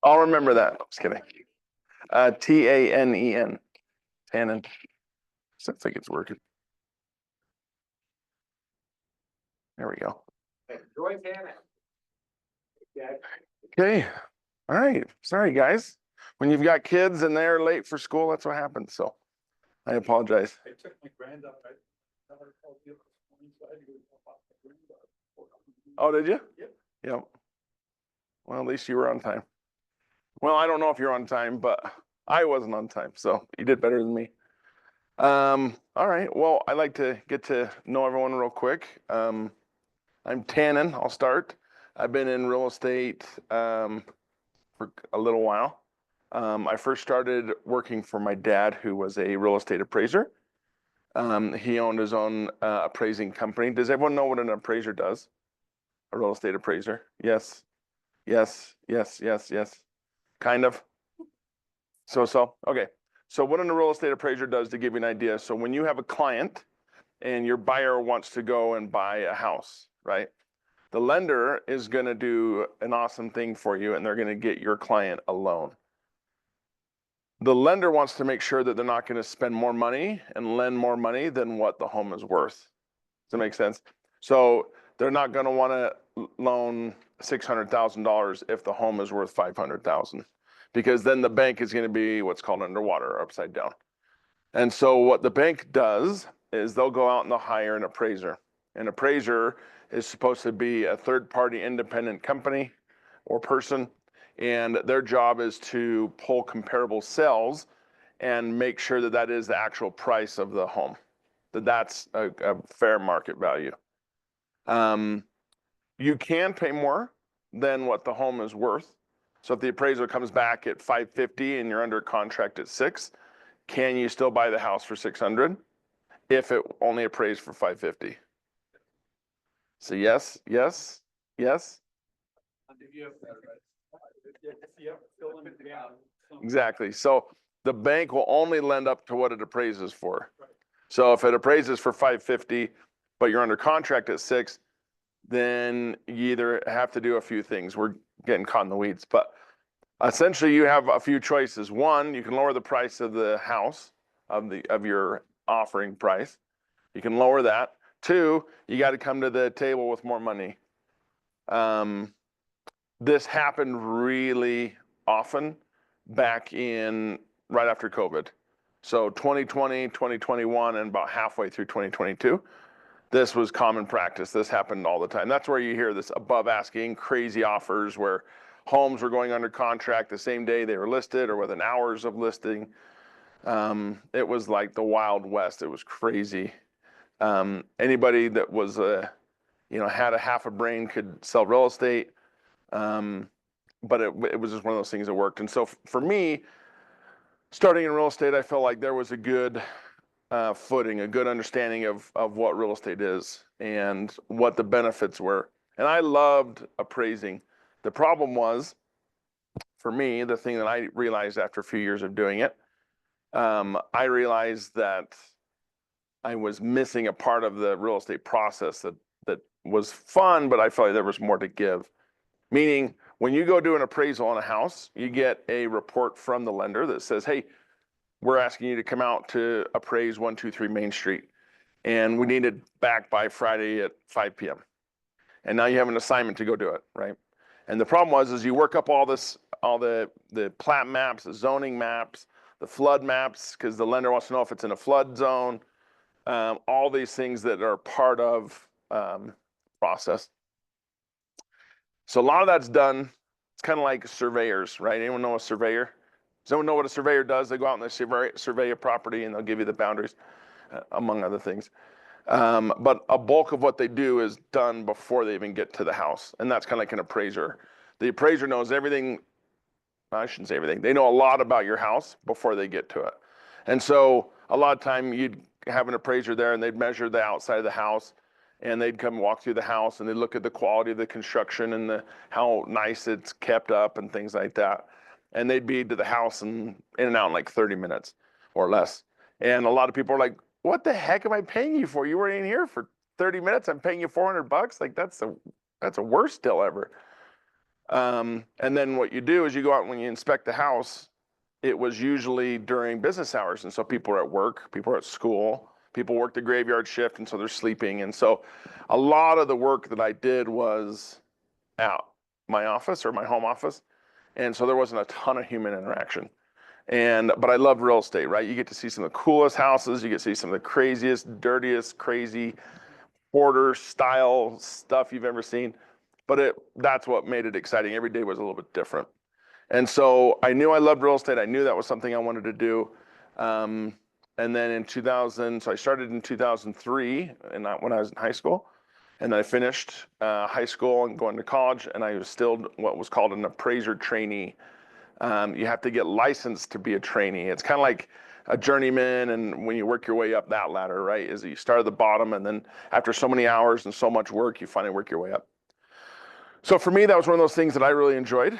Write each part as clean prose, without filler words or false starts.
I'll remember that. Just kidding. Tanen. Tanen. Sounds like it's working. There we go. Enjoy Tanen. Okay. All right. Sorry, guys. When you've got kids and they're late for school, that's what happens. So I apologize. I took my granddaughter. I never called you this morning, so I had to go drop off my granddaughter. Oh, did you? Yep. Yep. Well, at least you were on time. Well, I don't know if you're on time, but I wasn't on time, so you did better than me. All right. Well, I'd like to get to know everyone real quick. I'm Tanen. I'll start. I've been in real estate for a little while. I first started working for my dad, who was a real estate appraiser. He owned his own appraising company. Does everyone know what an appraiser does? A real estate appraiser? Yes. Yes. Yes. Yes. Yes. Kind of. So. Okay. So what a real estate appraiser does, to give you an idea. So when you have a client and your buyer wants to go and buy a house, right? The lender is going to do an awesome thing for you, and they're going to get your client a loan. The lender wants to make sure that they're not going to spend more money and lend more money than what the home is worth. Does that make sense? So they're not going to want to loan $600,000 if the home is worth $500,000, because then the bank is going to be what's called underwater or upside down. And so what the bank does is they'll go out and they'll hire an appraiser. An appraiser is supposed to be a third-party independent company or person, and their job is to pull comparable sales and make sure that that is the actual price of the home, that that's a fair market value. You can pay more than what the home is worth. So if the appraiser comes back at $550 and you're under contract at $600, can you still buy the house for $600 if it only appraised for $550? So yes, yes, yes. Exactly. So the bank will only lend up to what it appraises for. So if it appraises for $550, but you're under contract at $600, then you either have to do a few things. We're getting caught in the weeds, but essentially you have a few choices. One, you can lower the price of the house, of your offering price. You can lower that. Two, you got to come to the table with more money. This happened really often back in right after COVID. So 2020, 2021, and about halfway through 2022, this was common practice. This happened all the time. That's where you hear this above asking crazy offers where homes were going under contract the same day they were listed or within hours of listing. It was like the Wild West. It was crazy. Anybody that was had a half a brain could sell real estate. But it was just one of those things that worked. And so for me, starting in real estate, I felt like there was a good footing, a good understanding of what real estate is and what the benefits were. And I loved appraising. The problem was, for me, the thing that I realized after a few years of doing it, I realized that I was missing a part of the real estate process that was fun, but I felt like there was more to give. Meaning, when you go do an appraisal on a house, you get a report from the lender that says, hey, we're asking you to come out to appraise 123 Main Street, and we need it back by Friday at 5 p.m. And now you have an assignment to go do it, right? And the problem is you work up all the plat maps, the zoning maps, the flood maps, because the lender wants to know if it's in a flood zone, all these things that are part of process. So a lot of that's done. It's kind of like surveyors, right? Anyone know a surveyor? Does anyone know what a surveyor does? They go out and they survey a property and they'll give you the boundaries, among other things. But a bulk of what they do is done before they even get to the house. And that's kind of like an appraiser. The appraiser knows everything. I shouldn't say everything. They know a lot about your house before they get to it. And so a lot of time you'd have an appraiser there and they'd measure the outside of the house, and they'd come walk through the house and they'd look at the quality of the construction and how nice it's kept up and things like that. And they'd be to the house and in and out in like 30 minutes or less. And a lot of people are like, what the heck am I paying you for? You weren't in here for 30 minutes. I'm paying you $400. Like that's the worst deal ever. And then what you do is you go out and when you inspect the house, it was usually during business hours. And so people are at work, people are at school, people work the graveyard shift, and so they're sleeping. And so a lot of the work that I did was at my office or my home office. And so there wasn't a ton of human interaction. But I love real estate, right? You get to see some of the coolest houses, you get to see some of the craziest, dirtiest, crazy hoarder style stuff you've ever seen. But that's what made it exciting. Every day was a little bit different. And so I knew I loved real estate. I knew that was something I wanted to do. And then in 2000, so I started in 2003 and when I was in high school. And then I finished high school and going to college, and I was still what was called an appraiser trainee. You have to get licensed to be a trainee. It's kind of like a journeyman, and when you work your way up that ladder, right, is that you start at the bottom, and then after so many hours and so much work, you finally work your way up. So for me, that was one of those things that I really enjoyed,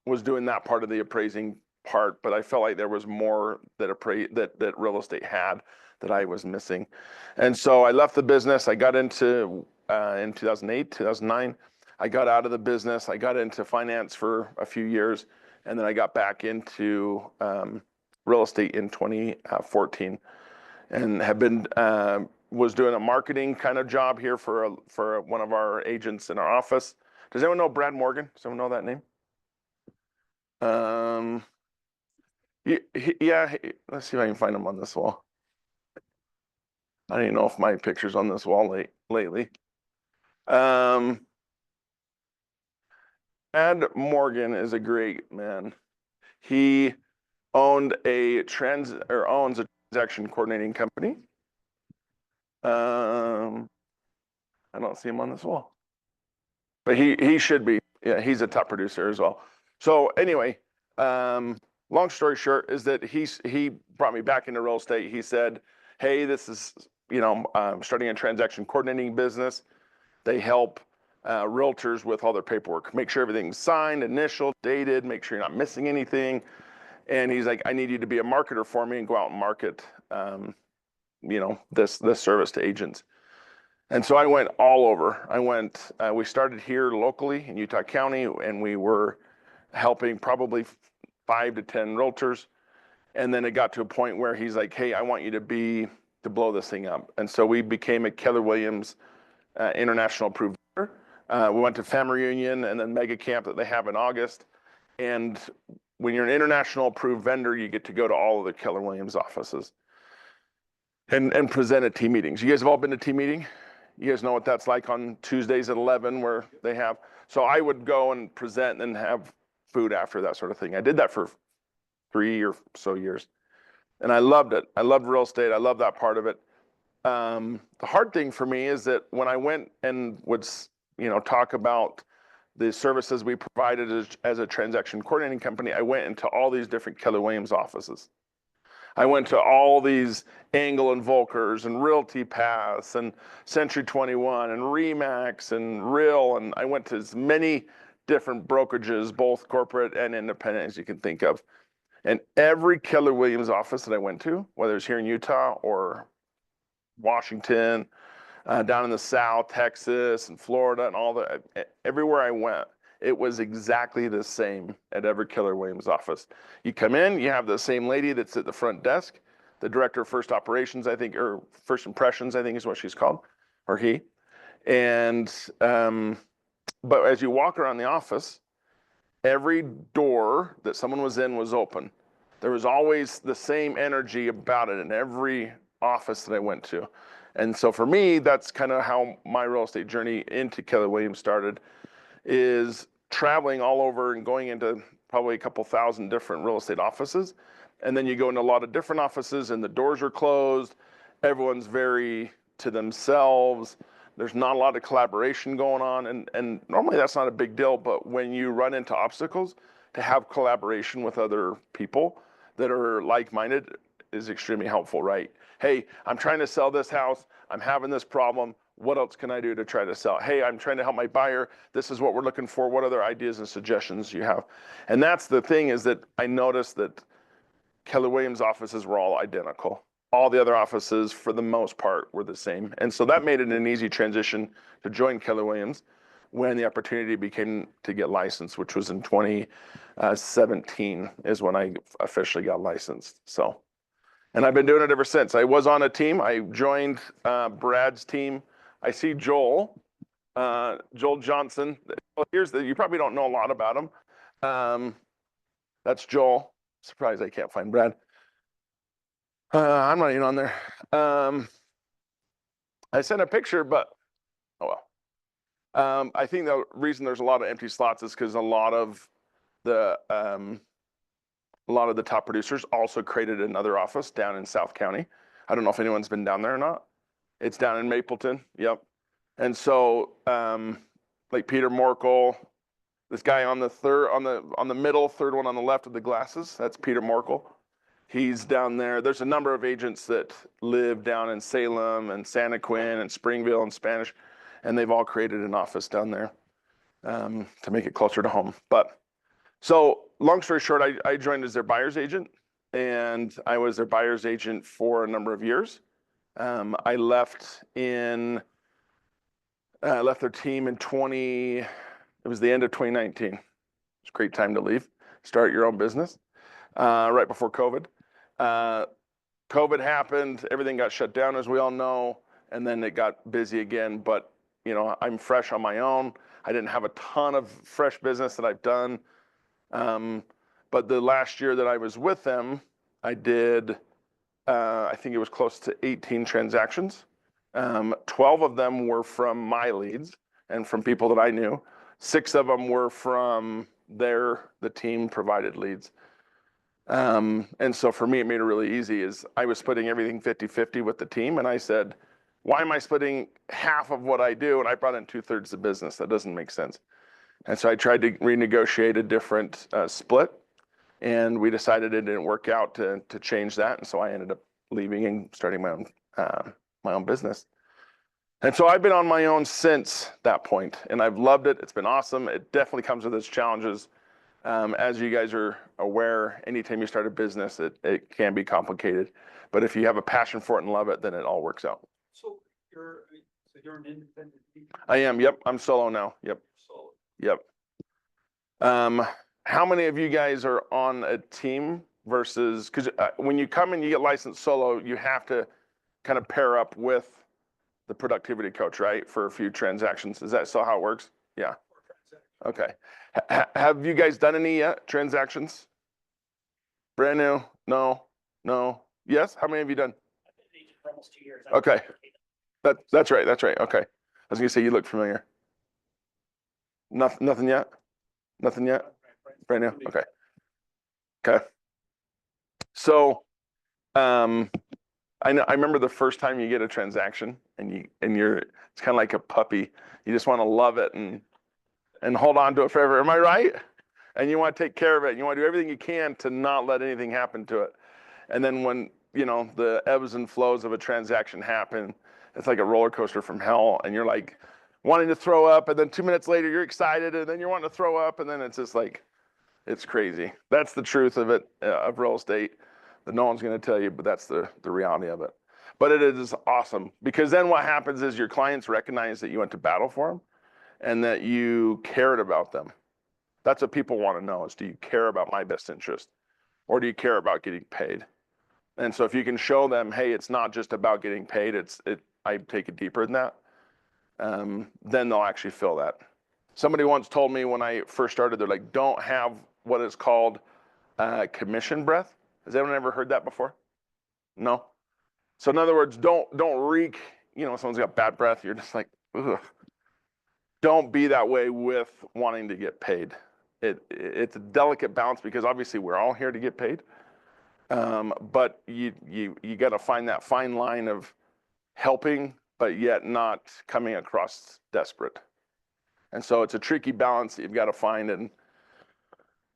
was doing that part of the appraising part, but I felt like there was more that real estate had that I was missing. And so I left the business. I got into, in 2008, 2009, I got out of the business. I got into finance for a few years, and then I got back into real estate in 2014, and have been was doing a marketing kind of job here for one of our agents in our office. Does anyone know Brad Morgan? Does anyone know that name? Yeah. Let's see if I can find him on this wall. I don't even know if my picture's on this wall lately. Ed Morgan is a great man. He owns a transaction coordinating company. I don't see him on this wall, but he should be. Yeah, he's a top producer as well. So anyway, long story short is that he brought me back into real estate. He said, "Hey, this is starting a transaction coordinating business. They help realtors with all their paperwork, make sure everything's signed, initialed, dated, make sure you're not missing anything." And he's like, "I need you to be a marketer for me and go out and market, this service to agents." And so I went all over. We started here locally in Utah County, and we were helping probably 5 to 10 realtors. And then it got to a point where he's like, "Hey, I want you to blow this thing up." And so we became a Keller Williams international approved vendor. We went to family reunion and then mega camp that they have in August. And when you're an international approved vendor, you get to go to all of the Keller Williams offices and present at team meetings. You guys have all been to team meeting? You guys know what that's like on Tuesdays at 11 where they have. So I would go and present and have food after, that sort of thing. I did that for 3 or so years. And I loved it. I loved real estate. I loved that part of it. The hard thing for me is that when I went and would, talk about the services we provided as a transaction coordinating company, I went into all these different Keller Williams offices. I went to all these Angle and Volkers and Realty Pass and Century 21 and Remax and Real, and I went to as many different brokerages, both corporate and independent, as you can think of. And every Keller Williams office that I went to, whether it's here in Utah or Washington, down in the South, Texas and Florida and everywhere I went, it was exactly the same at every Keller Williams office. You come in, you have the same lady that's at the front desk, the director of first operations, I think, or first impressions, I think is what she's called, or he. And, but as you walk around the office, every door that someone was in was open. There was always the same energy about it in every office that I went to. And so for me, that's kind of how my real estate journey into Keller Williams started, is traveling all over and going into probably a couple thousand different real estate offices. And then you go into a lot of different offices and the doors are closed. Everyone's very to themselves. There's not a lot of collaboration going on. And normally that's not a big deal, but when you run into obstacles, to have collaboration with other people that are like-minded is extremely helpful, right? Hey, I'm trying to sell this house. I'm having this problem. What else can I do to try to sell? Hey, I'm trying to help my buyer. This is what we're looking for. What other ideas and suggestions you have? And that's the thing, is that I noticed that Keller Williams offices were all identical. All the other offices, for the most part, were the same. And so that made it an easy transition to join Keller Williams. when the opportunity became to get licensed, which was in 2017 is when I officially got licensed. So, and I've been doing it ever since. I was on a team. I joined Brad's team. I see Joel Johnson. Well, you probably don't know a lot about him. That's Joel. Surprised I can't find Brad. I'm not even on there. I sent a picture, but oh well. I think the reason there's a lot of empty slots is because a lot of the top producers also created another office down in South County. I don't know if anyone's been down there or not. It's down in Mapleton. Yep. And so, like Peter Morkel, this guy on the middle, third one on the left with the glasses, that's Peter Morkel. He's down there. There's a number of agents that live down in Salem and Santa Quin and Springville and Spanish, and they've all created an office down there to make it closer to home. But so long story short, I joined as their buyer's agent, and I was their buyer's agent for a number of years. I left their team in it was the end of 2019. It's a great time to leave, start your own business, right before COVID. COVID happened, everything got shut down, as we all know, and then it got busy again. But, you know, I'm fresh on my own. I didn't have a ton of fresh business that I've done. But the last year that I was with them, I did, I think it was close to 18 transactions. 12 of them were from my leads and from people that I knew. 6 of them were from the team provided leads. And so for me, it made it really easy is I was splitting everything 50-50 with the team. And I said, why am I splitting half of what I do? And I brought in 2/3 the business. That doesn't make sense. And so I tried to renegotiate a different split, and we decided it didn't work out to change that. And so I ended up leaving and starting my own business. And so I've been on my own since that point, and I've loved it. It's been awesome. It definitely comes with its challenges. As you guys are aware, anytime you start a business, it can be complicated. But if you have a passion for it and love it, then it all works out. So you're an independent agent? I am. Yep. I'm solo now. Yep. Solo. Yep. How many of you guys are on a team versus, because when you come and you get licensed solo, you have to kind of pair up with the productivity coach, right? For a few transactions. Is that still how it works? Yeah. Okay. Have you guys done any yet? Transactions? Brand new? No. Yes? How many have you done? I've been an agent for almost 2 years. Okay. That's right. Okay. I was gonna say you look familiar. Nothing yet? Nothing yet? Brand new? Okay. So, I remember the first time you get a transaction and it's kind of like a puppy. You just want to love it and hold on to it forever. Am I right? And you want to take care of it. And you want to do everything you can to not let anything happen to it. And then when, you know, the ebbs and flows of a transaction happen, it's like a roller coaster from hell. And you're like wanting to throw up. And then 2 minutes later, you're excited. And then you're wanting to throw up. And then it's just like, it's crazy. That's the truth of it, of real estate, that no one's going to tell you, but that's the reality of it. But it is awesome, because then what happens is your clients recognize that you went to battle for them and that you cared about them. That's what people want to know is, do you care about my best interest, or do you care about getting paid? And so if you can show them, hey, it's not just about getting paid, I take it deeper than that, then they'll actually feel that. Somebody once told me when I first started, they're like, don't have what is called commission breath. Has anyone ever heard that before? No? So in other words, don't reek, you know, someone's got bad breath, you're just like, ugh. Don't be that way with wanting to get paid. It's a delicate balance, because obviously we're all here to get paid. But you got to find that fine line of helping, but yet not coming across desperate. And so it's a tricky balance that you've got to find, and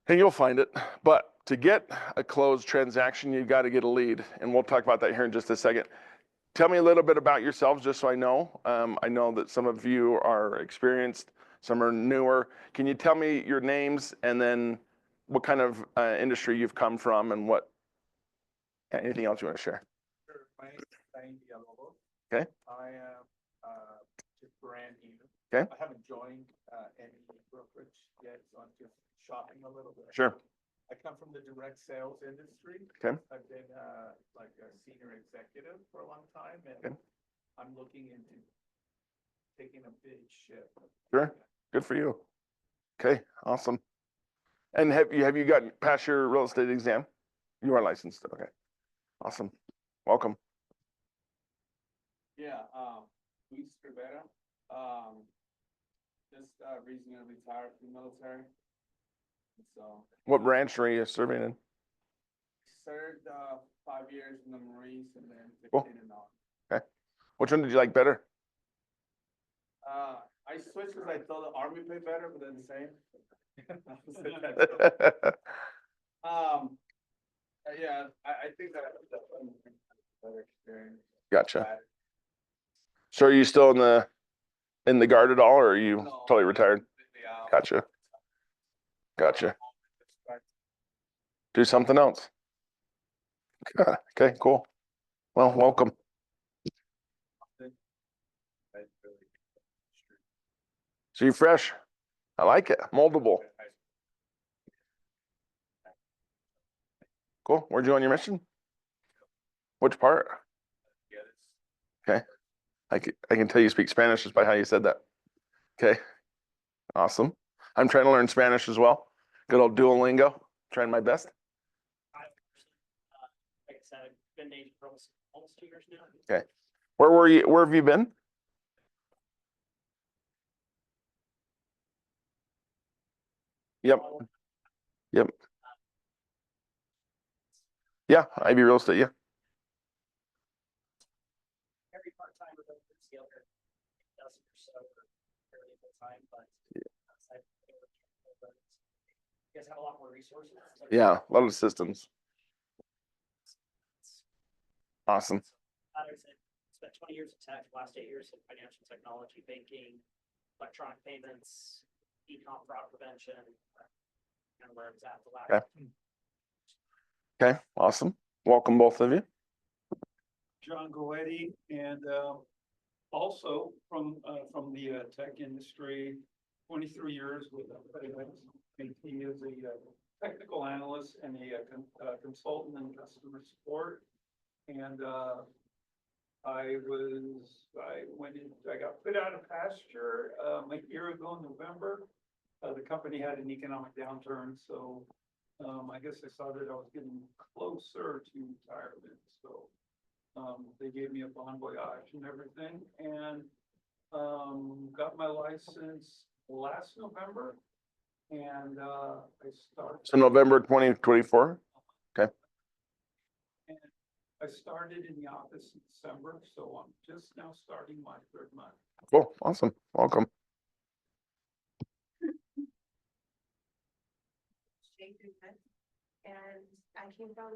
you'll find it. But to get a closed transaction, you've got to get a lead. And we'll talk about that here in just a second. Tell me a little bit about yourselves, just so I know. I know that some of you are experienced, some are newer. Can you tell me your names and then what kind of industry you've come from and anything else you want to share? Sure. My name is Tanen. Okay. I am just brand new. Okay. I haven't joined any brokerage yet, so I'm just shopping a little bit. Sure. I come from the direct sales industry. Okay. I've been like a senior executive for a long time, and Okay. I'm looking into taking a big shift. Sure. Good for you. Okay, awesome. And have you gotten past your real estate exam? You are licensed. Okay. Awesome. Welcome. Yeah, Luis Rivera, just recently retired from the military. So What branch are you serving in? served 5 years in the Marines and then Cool. 15 and on. Which one did you like better? I switched because I thought the Army paid better, but then the same. Yeah, I think that was definitely a better experience. Gotcha. So are you still in the guard at all, or are you No, totally retired? completely out. Gotcha. Gotcha. Do something else. Okay, cool. Well, welcome. So you're fresh. I like it. Moldable. Cool. Where'd you on your mission? Which part? Okay. I can tell you speak Spanish just by how you said that. Okay. Awesome. I'm trying to learn Spanish as well. Good old Duolingo. Trying my best. I personally, like I said, I've been dating for almost 2 years now. Okay. Where were you? Where have you been? Yep. Yep. Yeah. Ivy Real Estate. Yeah. Every part-time with a scale here, dozen or so, fairly full-time, but outside of the work, but you guys have a lot more resources. Yeah. A lot of systems. Awesome. I spent 20 years in tech, last 8 years in financial technology, banking, electronic payments, e-com fraud prevention, and where it's at the last. Okay. Awesome. Welcome, both of you. John Goetti, and also from the tech industry, 23 years with he is a technical analyst and a consultant in customer support. And I got put out of pasture a year ago in November. The company had an economic downturn, so I guess I saw that I was getting closer to retirement, so they gave me a bon voyage and everything, and got my license last November, and I started. So November 2024. Okay. And I started in the office in December, so I'm just now starting my 3rd month. Cool. Awesome. Welcome. And I came from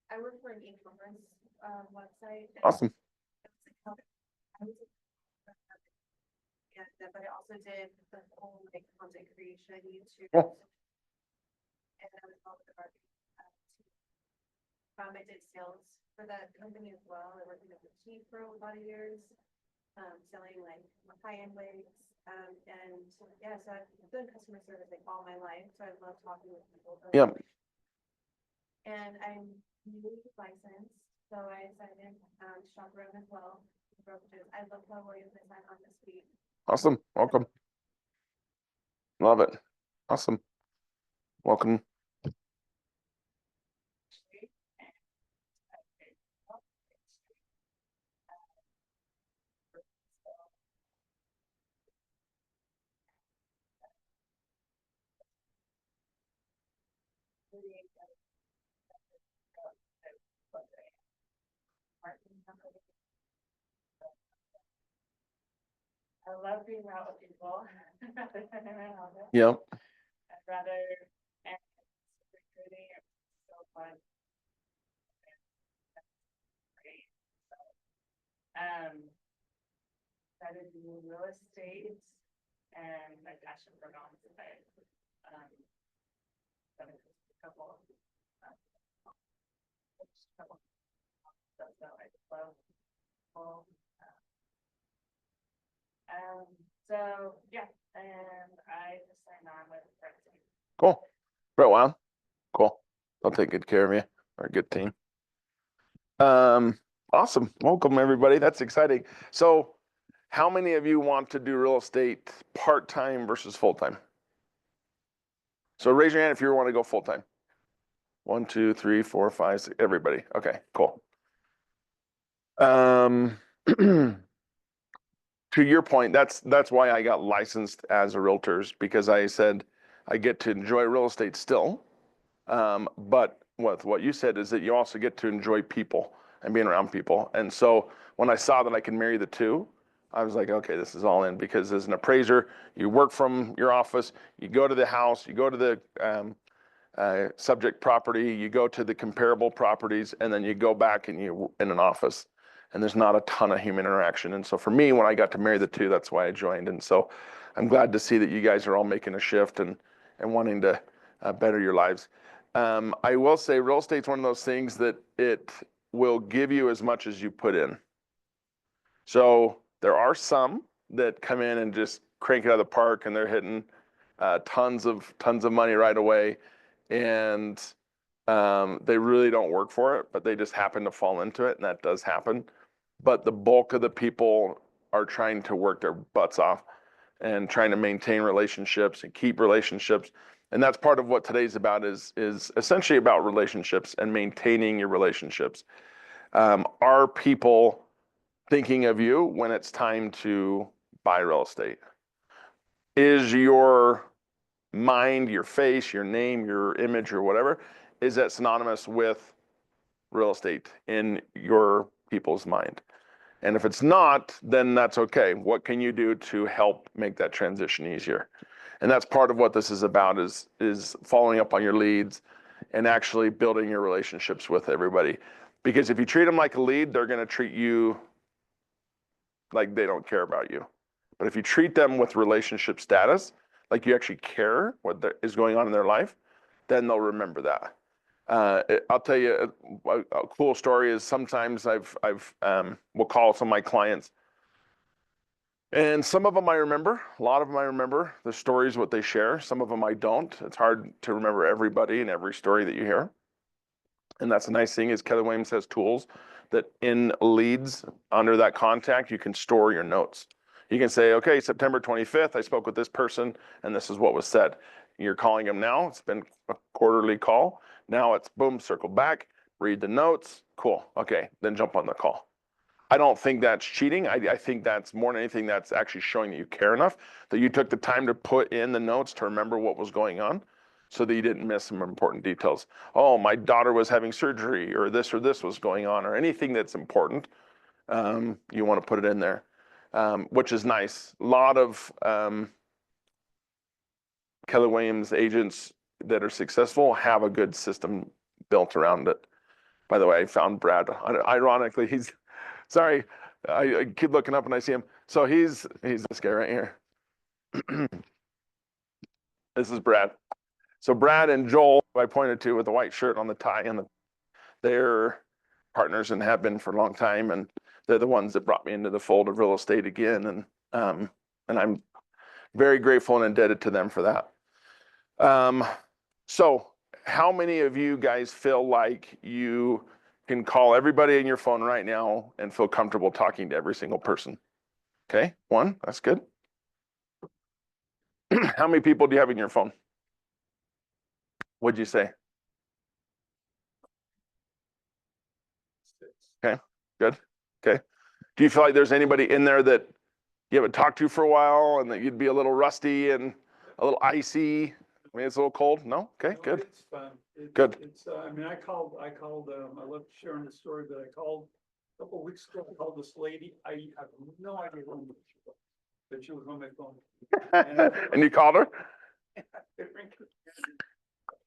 I work for an e-commerce website. Awesome. But I also did the whole like content creation, YouTube. Cool. And I was involved with the marketing team. I did sales for that company as well. I worked in a boutique for a lot of years, selling like high-end wigs. And yeah, so I've done customer service like all my life, so I love talking with people. Yep. And I'm newly licensed, so I decided to shop around as well. Brokerages. I love how we're using that on this week. Awesome. Welcome. Love it. Awesome. Welcome. I love being out with people. Yep. I'd rather, and recruiting, it's so fun. Great. So, started doing real estate and my passion for nonprofit. Done a couple. So I love. So So, yeah, and I just signed on with Brett. Cool. Brett, wow. Cool. I'll take good care of you. Or a good team. Awesome. Welcome, everybody. That's exciting. So how many of you want to do real estate part-time versus full-time? So raise your hand if you want to go full-time. 1, 2, 3, 4, 5, 6, everybody. Okay, cool. To your point, that's why I got licensed as a realtor's, because I said I get to enjoy real estate still. But what you said is that you also get to enjoy people and being around people. And so when I saw that I could marry the two, I was like, okay, this is all in, because as an appraiser, you work from your office, you go to the house, you go to the subject property, you go to the comparable properties, and then you go back and you in an office. And there's not a ton of human interaction. And so for me, when I got to marry the two, that's why I joined. And so I'm glad to see that you guys are all making a shift and wanting to better your lives. I will say real estate's one of those things that it will give you as much as you put in. So there are some that come in and just crank it out of the park, and they're hitting tons of money right away. And they really don't work for it, but they just happen to fall into it, and that does happen. But the bulk of the people are trying to work their butts off and trying to maintain relationships and keep relationships. And that's part of what today's about, is essentially about relationships and maintaining your relationships. Are people thinking of you when it's time to buy real estate? Is your mind, your face, your name, your image, or whatever, is that synonymous with real estate in your people's mind? And if it's not, then that's okay. What can you do to help make that transition easier? And that's part of what this is about, is following up on your leads and actually building your relationships with everybody. Because if you treat them like a lead, they're going to treat you like they don't care about you. But if you treat them with relationship status, like you actually care what is going on in their life, then they'll remember that. I'll tell you a cool story is sometimes we'll call some of my clients, and some of them I remember, a lot of them I remember the stories, what they share. Some of them I don't. It's hard to remember everybody and every story that you hear. And that's the nice thing, is Keller Williams has tools that in leads under that contact, you can store your notes. You can say, okay, September 25th, I spoke with this person and this is what was said. You're calling them now. It's been a quarterly call. Now it's boom, circle back, read the notes. Cool. Okay, then jump on the call. I don't think that's cheating. I think that's more than anything, that's actually showing that you care enough, that you took the time to put in the notes to remember what was going on, so that you didn't miss some important details. Oh, my daughter was having surgery, or this was going on, or anything that's important. You want to put it in there, which is nice. A lot of Keller Williams agents that are successful have a good system built around it. By the way, I found Brad. Ironically, he's, sorry, I keep looking up and I see him. So he's this guy right here. This is Brad. So Brad and Joel, who I pointed to with the white shirt on the tie, and they're partners and have been for a long time, and they're the ones that brought me into the fold of real estate again, and I'm very grateful and indebted to them for that. So how many of you guys feel like you can call everybody in your phone right now and feel comfortable talking to every single person? Okay, one, that's good. How many people do you have in your phone? What'd you say? Okay, good. Okay. Do you feel like there's anybody in there that you haven't talked to for a while and that you'd be a little rusty and a little icy? I mean, it's a little cold. No? Okay, No, good. It's fun. Good. It's, I mean, I love sharing the story, but I called a couple of weeks ago, I called this lady. I have no idea who she was, but she was on my phone. And you called her? I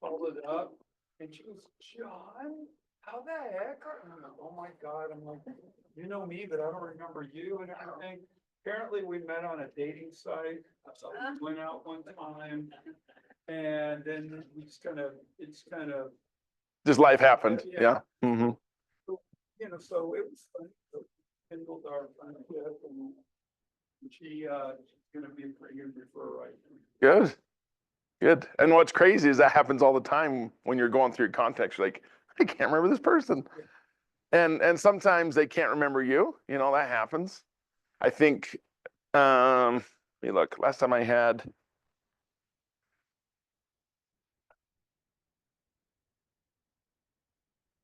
followed it up and she goes, John, how the heck? I'm like, oh my God. I'm like, you know me, but I don't remember you and everything. Apparently we met on a dating site. We went out one time. And then we just kind of, Just life happened. Yeah. Yeah. Mm-hmm. you know, so it was fun. So kindled our friendship and She's gonna be a pretty good referrer, right? Good. Good. And what's crazy is that happens all the time when you're going through context. You're like, I can't remember this person. And sometimes they can't remember you. You know, that happens. I think, let me look, last time I have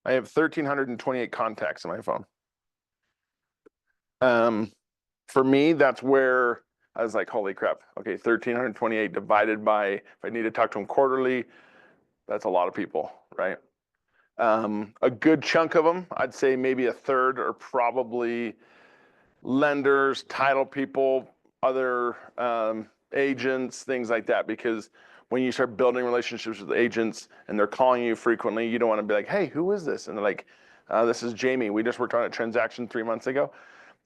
1,328 contacts in my phone. For me, that's where I was like, holy crap. Okay, 1,328 divided by, if I need to talk to them quarterly, that's a lot of people, right? A good chunk of them, I'd say maybe a third, are probably lenders, title people, other agents, things like that. Because when you start building relationships with agents and they're calling you frequently, you don't want to be like, hey, who is this? And they're like, this is Jamie. We just worked on a transaction 3 months ago.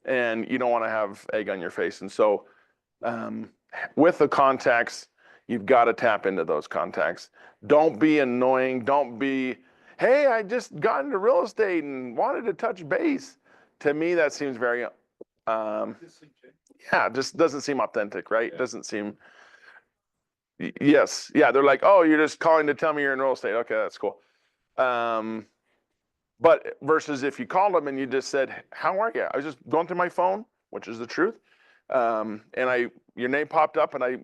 And you don't want to have egg on your face. And so with the contacts, you've got to tap into those contacts. Don't be annoying. Don't be, hey, I just got into real estate and wanted to touch base. To me, that seems very, yeah, just doesn't seem authentic, right? Yeah. Doesn't seem, yes. Yeah, they're like, oh, you're just calling to tell me you're in real estate. Okay, that's cool. But versus if you called them and you just said, how are you? I was just going through my phone, which is the truth. And your name popped up and I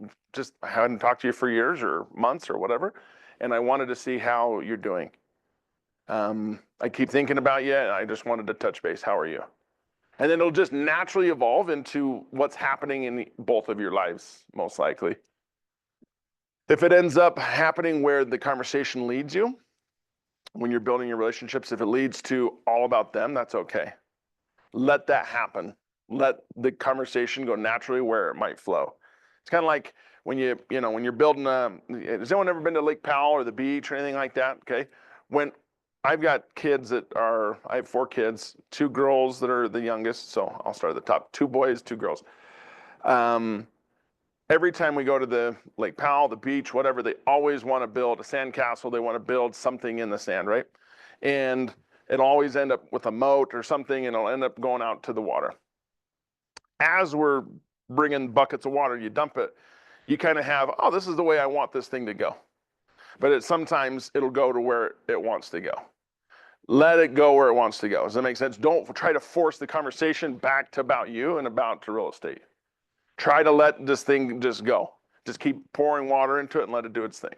hadn't talked to you for years or months or whatever. And I wanted to see how you're doing. I keep thinking about you and I just wanted to touch base. How are you? And then it'll just naturally evolve into what's happening in both of your lives, most likely. If it ends up happening where the conversation leads you, when you're building your relationships, if it leads to all about them, that's okay. Let that happen. Let the conversation go naturally where it might flow. It's kind of like when when you're building has anyone ever been to Lake Powell or the beach or anything like that? Okay. When I've got kids I have 4 kids, 2 girls that are the youngest. So I'll start at the top, 2 boys, 2 girls. Every time we go to the Lake Powell, the beach, whatever, they always want to build a sandcastle. They want to build something in the sand, right? And it'll always end up with a moat or something, and it'll end up going out to the water. As we're bringing buckets of water, you dump it, you kind of have, oh, this is the way I want this thing to go. But sometimes it'll go to where it wants to go. Let it go where it wants to go. Does that make sense? Don't try to force the conversation back to about you and about to real estate. Try to let this thing just go. Just keep pouring water into it and let it do its thing.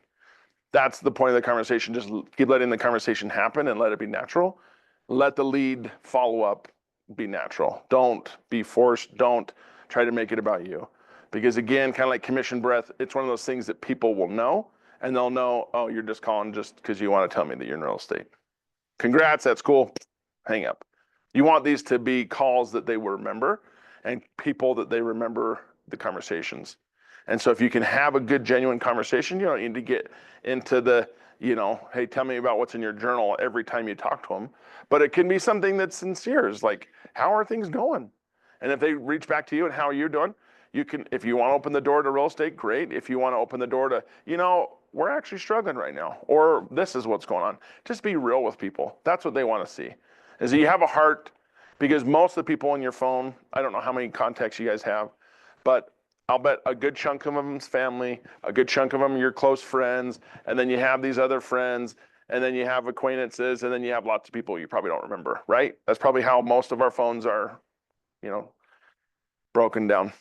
That's the point of the conversation. Just keep letting the conversation happen and let it be natural. Let the lead follow up be natural. Don't be forced. Don't try to make it about you. Because again, kind of like commission breath, it's one of those things that people will know and they'll know, oh, you're just calling just because you want to tell me that you're in real estate. Congrats, that's cool. Hang up. You want these to be calls that they will remember and people that they remember the conversations. And so if you can have a good, genuine conversation, you don't need to get into the, hey, tell me about what's in your journal every time you talk to them. But it can be something that's sincere. It's like, how are things going? And if they reach back to you and how are you doing, you can, if you want to open the door to real estate, great. If you want to open the door to, we're actually struggling right now, or this is what's going on. Just be real with people. That's what they want to see, is that you have a heart, because most of the people on your phone, I don't know how many contacts you guys have, but I'll bet a good chunk of them's family, a good chunk of them are your close friends, and then you have these other friends, and then you have acquaintances, and then you have lots of people you probably don't remember, right? That's probably how most of our phones are, broken down.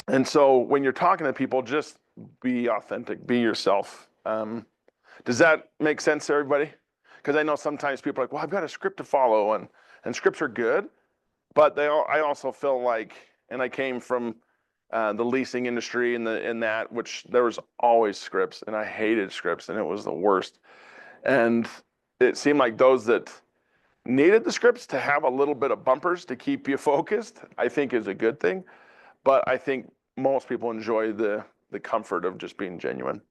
And so when you're talking to people, just be authentic, be yourself. Does that make sense to everybody? Because I know sometimes people are like, well, I've got a script to follow, and scripts are good, but I also feel like, and I came from the leasing industry and that, which there was always scripts, and I hated scripts, and it was the worst. And it seemed like those that needed the scripts to have a little bit of bumpers to keep you focused, I think is a good thing. But I think most people enjoy the comfort of just being genuine.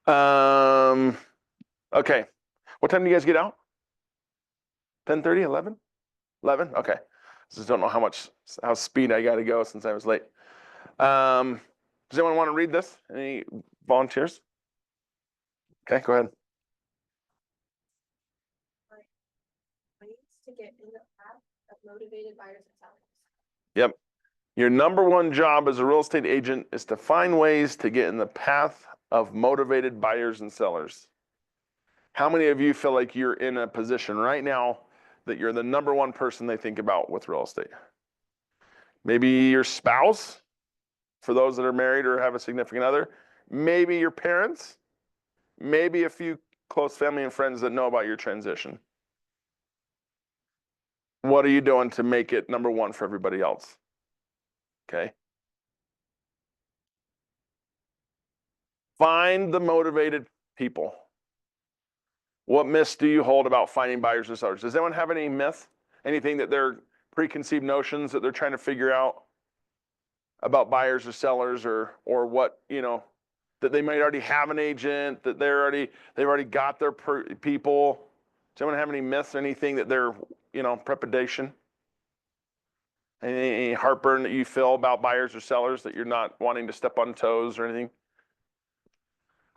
Okay. What time do you guys get out? 10:30, 11? 11? Okay. Just don't know how speed I got to go since I was late. Does anyone want to read this? Any volunteers? Okay, go ahead. Ways to get in the path of motivated buyers and sellers. Yep. Your number one job as a real estate agent is to find ways to get in the path of motivated buyers and sellers. How many of you feel like you're in a position right now that you're the number one person they think about with real estate? Maybe your spouse, for those that are married or have a significant other. Maybe your parents. Maybe a few close family and friends that know about your transition. What are you doing to make it number one for everybody else? Okay. Find the motivated people. What myths do you hold about finding buyers or sellers? Does anyone have any myth? Anything that they're preconceived notions that they're trying to figure out about buyers or sellers, or what, you know, that they might already have an agent, that they've already got their people? Does anyone have any myths or anything that they're, you know, trepidation? Any heartburn that you feel about buyers or sellers, that you're not wanting to step on toes or anything?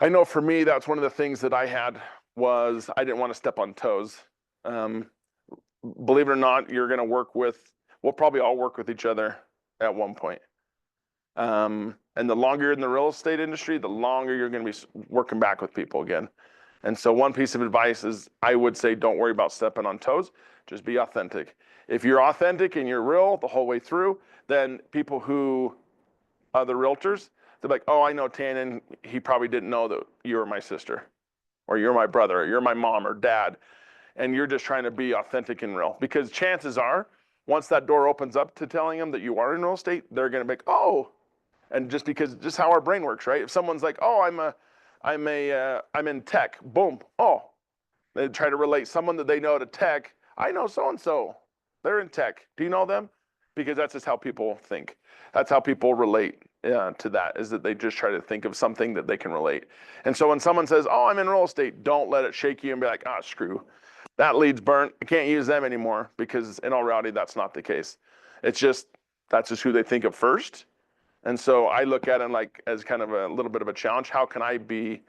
I know for me, that's one of the things that I had, was I didn't want to step on toes. Believe it or not, you're going to work with, we'll probably all work with each other at one point. And the longer you're in the real estate industry, the longer you're going to be working back with people again. And so one piece of advice is, I would say, don't worry about stepping on toes, just be authentic. If you're authentic and you're real the whole way through, then people who, other realtors, they're like, oh, I know Tanen, he probably didn't know that you were my sister, or you're my brother, or you're my mom or dad. And you're just trying to be authentic and real. Because chances are, once that door opens up to telling them that you are in real estate, they're going to be like, oh. And just because, just how our brain works, right? If someone's like, oh, I'm in tech, boom, oh. They try to relate someone that they know to tech. I know so-and-so, they're in tech. Do you know them? Because that's just how people think. That's how people relate to that, is that they just try to think of something that they can relate. And so when someone says, oh, I'm in real estate, don't let it shake you and be like, ah, screw. That lead's burnt. I can't use them anymore, because in all reality, that's not the case. It's just, that's just who they think of first. And so I look at it like as kind of a little bit of a challenge. How can I be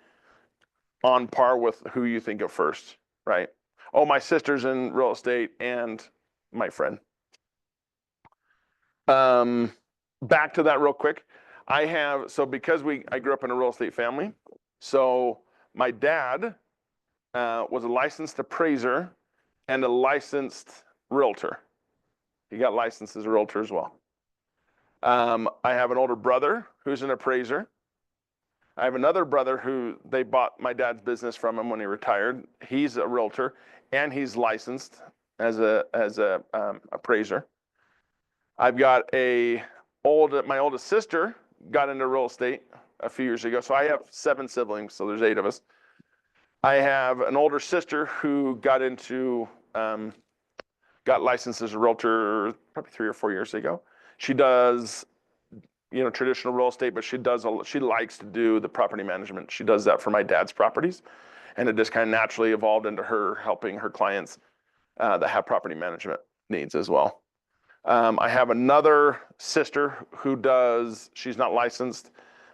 on par with who you think of first, right? Oh, my sister's in real estate and my friend. Back to that real quick. Because I grew up in a real estate family, so my dad was a licensed appraiser and a licensed realtor. He got licensed as a realtor as well. I have an older brother who's an appraiser. I have another brother who they bought my dad's business from him when he retired. He's a realtor and he's licensed as a appraiser. I've got my oldest sister got into real estate a few years ago. So I have 7 siblings, so there's 8 of us. I have an older sister who got licensed as a realtor probably 3 or 4 years ago. She does, you know, traditional real estate, but she likes to do the property management. She does that for my dad's properties. And it just kind of naturally evolved into her helping her clients that have property management needs as well. I have another sister she's not licensed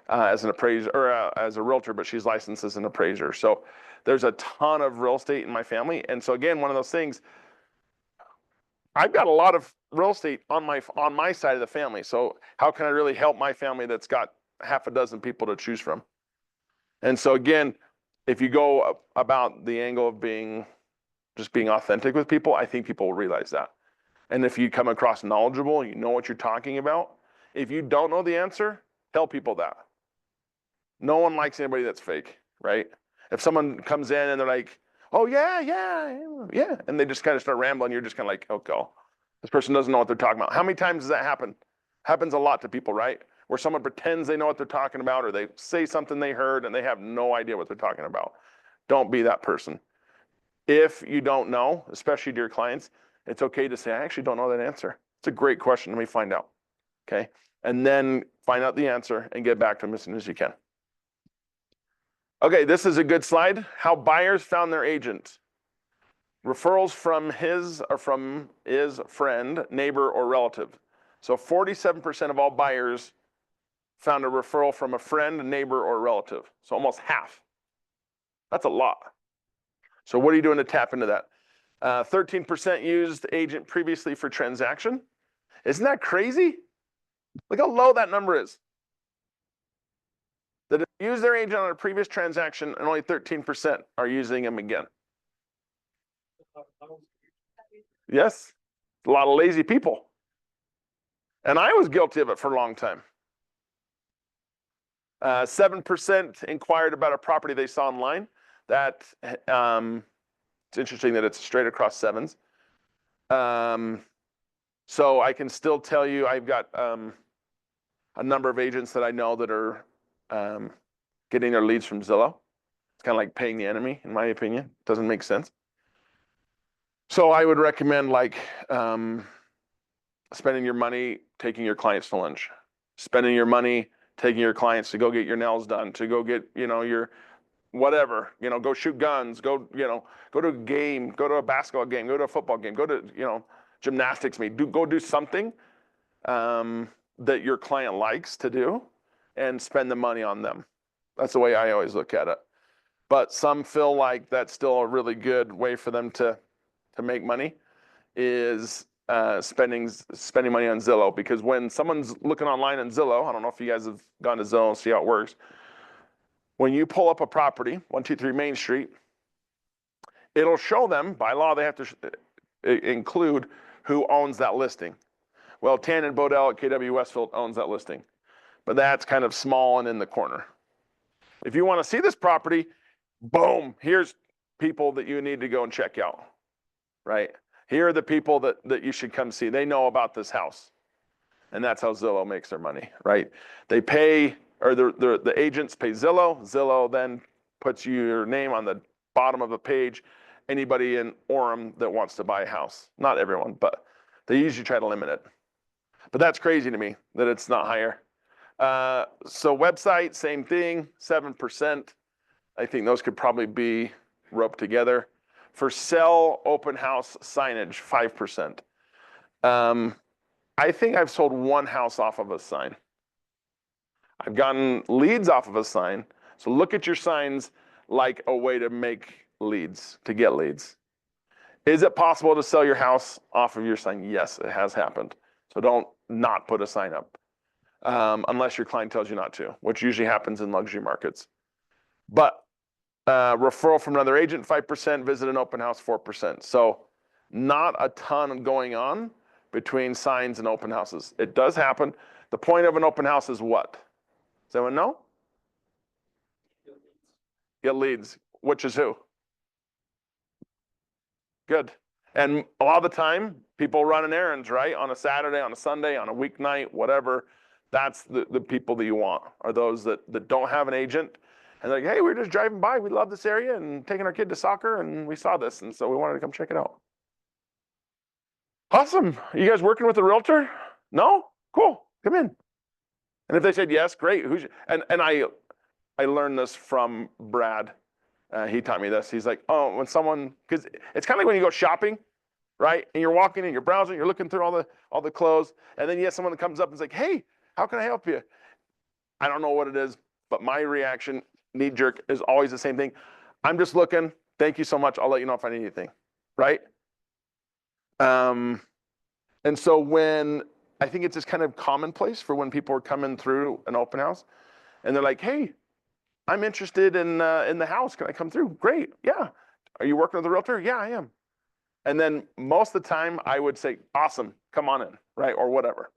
as an appraiser or as a realtor, but she's licensed as an appraiser. So there's a ton of real estate in my family. And so again, one of those things, I've got a lot of real estate on my side of the family. So how can I really help my family that's got half a dozen people to choose from? And so again, if you go about the angle of just being authentic with people, I think people will realize that. And if you come across knowledgeable, you know what you're talking about. If you don't know the answer, tell people that. No one likes anybody that's fake, right? If someone comes in and they're like, oh, yeah, and they just kind of start rambling, you're just kind of like, okay, this person doesn't know what they're talking about. How many times does that happen? Happens a lot to people, right? Where someone pretends they know what they're talking about, or they say something they heard and they have no idea what they're talking about. Don't be that person. If you don't know, especially to your clients, it's okay to say, I actually don't know that answer. It's a great question. Let me find out. Okay. And then find out the answer and get back to them as soon as you can. Okay, this is a good slide. How buyers found their agent. Referrals from his friend, neighbor, or relative. So 47% of all buyers found a referral from a friend, neighbor, or relative. So almost half. That's a lot. So what are you doing to tap into that? 13% used agent previously for transaction. Isn't that crazy? Look how low that number is. That have used their agent on a previous transaction and only 13% are using them again. Yes, a lot of lazy people. And I was guilty of it for a long time. 7% inquired about a property they saw online. That it's interesting that it's straight across sevens. So I can still tell you I've got a number of agents that I know that are getting their leads from Zillow. It's kind of like paying the enemy, in my opinion. Doesn't make sense. So I would recommend like spending your money taking your clients to lunch, spending your money taking your clients to go get your nails done, to go get, your whatever, go shoot guns, go to a game, go to a basketball game, go to a football game, go to, gymnastics meet, go do something that your client likes to do and spend the money on them. That's the way I always look at it. But some feel like that's still a really good way for them to make money is spending money on Zillow, because when someone's looking online on Zillow, I don't know if you guys have gone to Zillow and see how it works. When you pull up a property, 123 Main Street, it'll show them, by law, they have to include who owns that listing. Well, Tanen Bodell at KW Westfield owns that listing, but that's kind of small and in the corner. If you want to see this property, boom, here's people that you need to go and check out, right? Here are the people that you should come see. They know about this house. And that's how Zillow makes their money, right? They pay, or the agents pay Zillow. Zillow then puts your name on the bottom of a page. Anybody in Orem that wants to buy a house. Not everyone, but they usually try to limit it. But that's crazy to me that it's not higher. So website, same thing, 7%. I think those could probably be roped together. For sell, open house, signage, 5%. I think I've sold one house off of a sign. I've gotten leads off of a sign. So look at your signs like a way to make leads, to get leads. Is it possible to sell your house off of your sign? Yes, it has happened. So don't not put a sign up unless your client tells you not to, which usually happens in luxury markets. But referral from another agent, 5%, visit an open house, 4%. So not a ton going on between signs and open houses. It does happen. The point of an open house is what? Does anyone know? Get leads, which is who? Good. And a lot of the time, people running errands, right? On a Saturday, on a Sunday, on a weeknight, whatever. That's the people that you want, are those that don't have an agent. And they're like, hey, we're just driving by. We love this area and taking our kid to soccer, and we saw this, and so we wanted to come check it out. Awesome. Are you guys working with a realtor? No? Cool. Come in. And if they said yes, great. And I learned this from Brad. He taught me this. He's like, oh, when someone, because it's kind of like when you go shopping, right? And you're walking and you're browsing, you're looking through all the clothes, and then you have someone that comes up and is like, hey, how can I help you? I don't know what it is, but my reaction, knee jerk, is always the same thing. I'm just looking. Thank you so much. I'll let you know if I need anything, right? And so when I think it's just kind of commonplace for when people are coming through an open house, and they're like, "Hey, I'm interested in the house. Can I come through?" Great, yeah. Are you working with a realtor? Yeah, I am. And then most of the time, I would say, "Awesome, come on in," right, or whatever.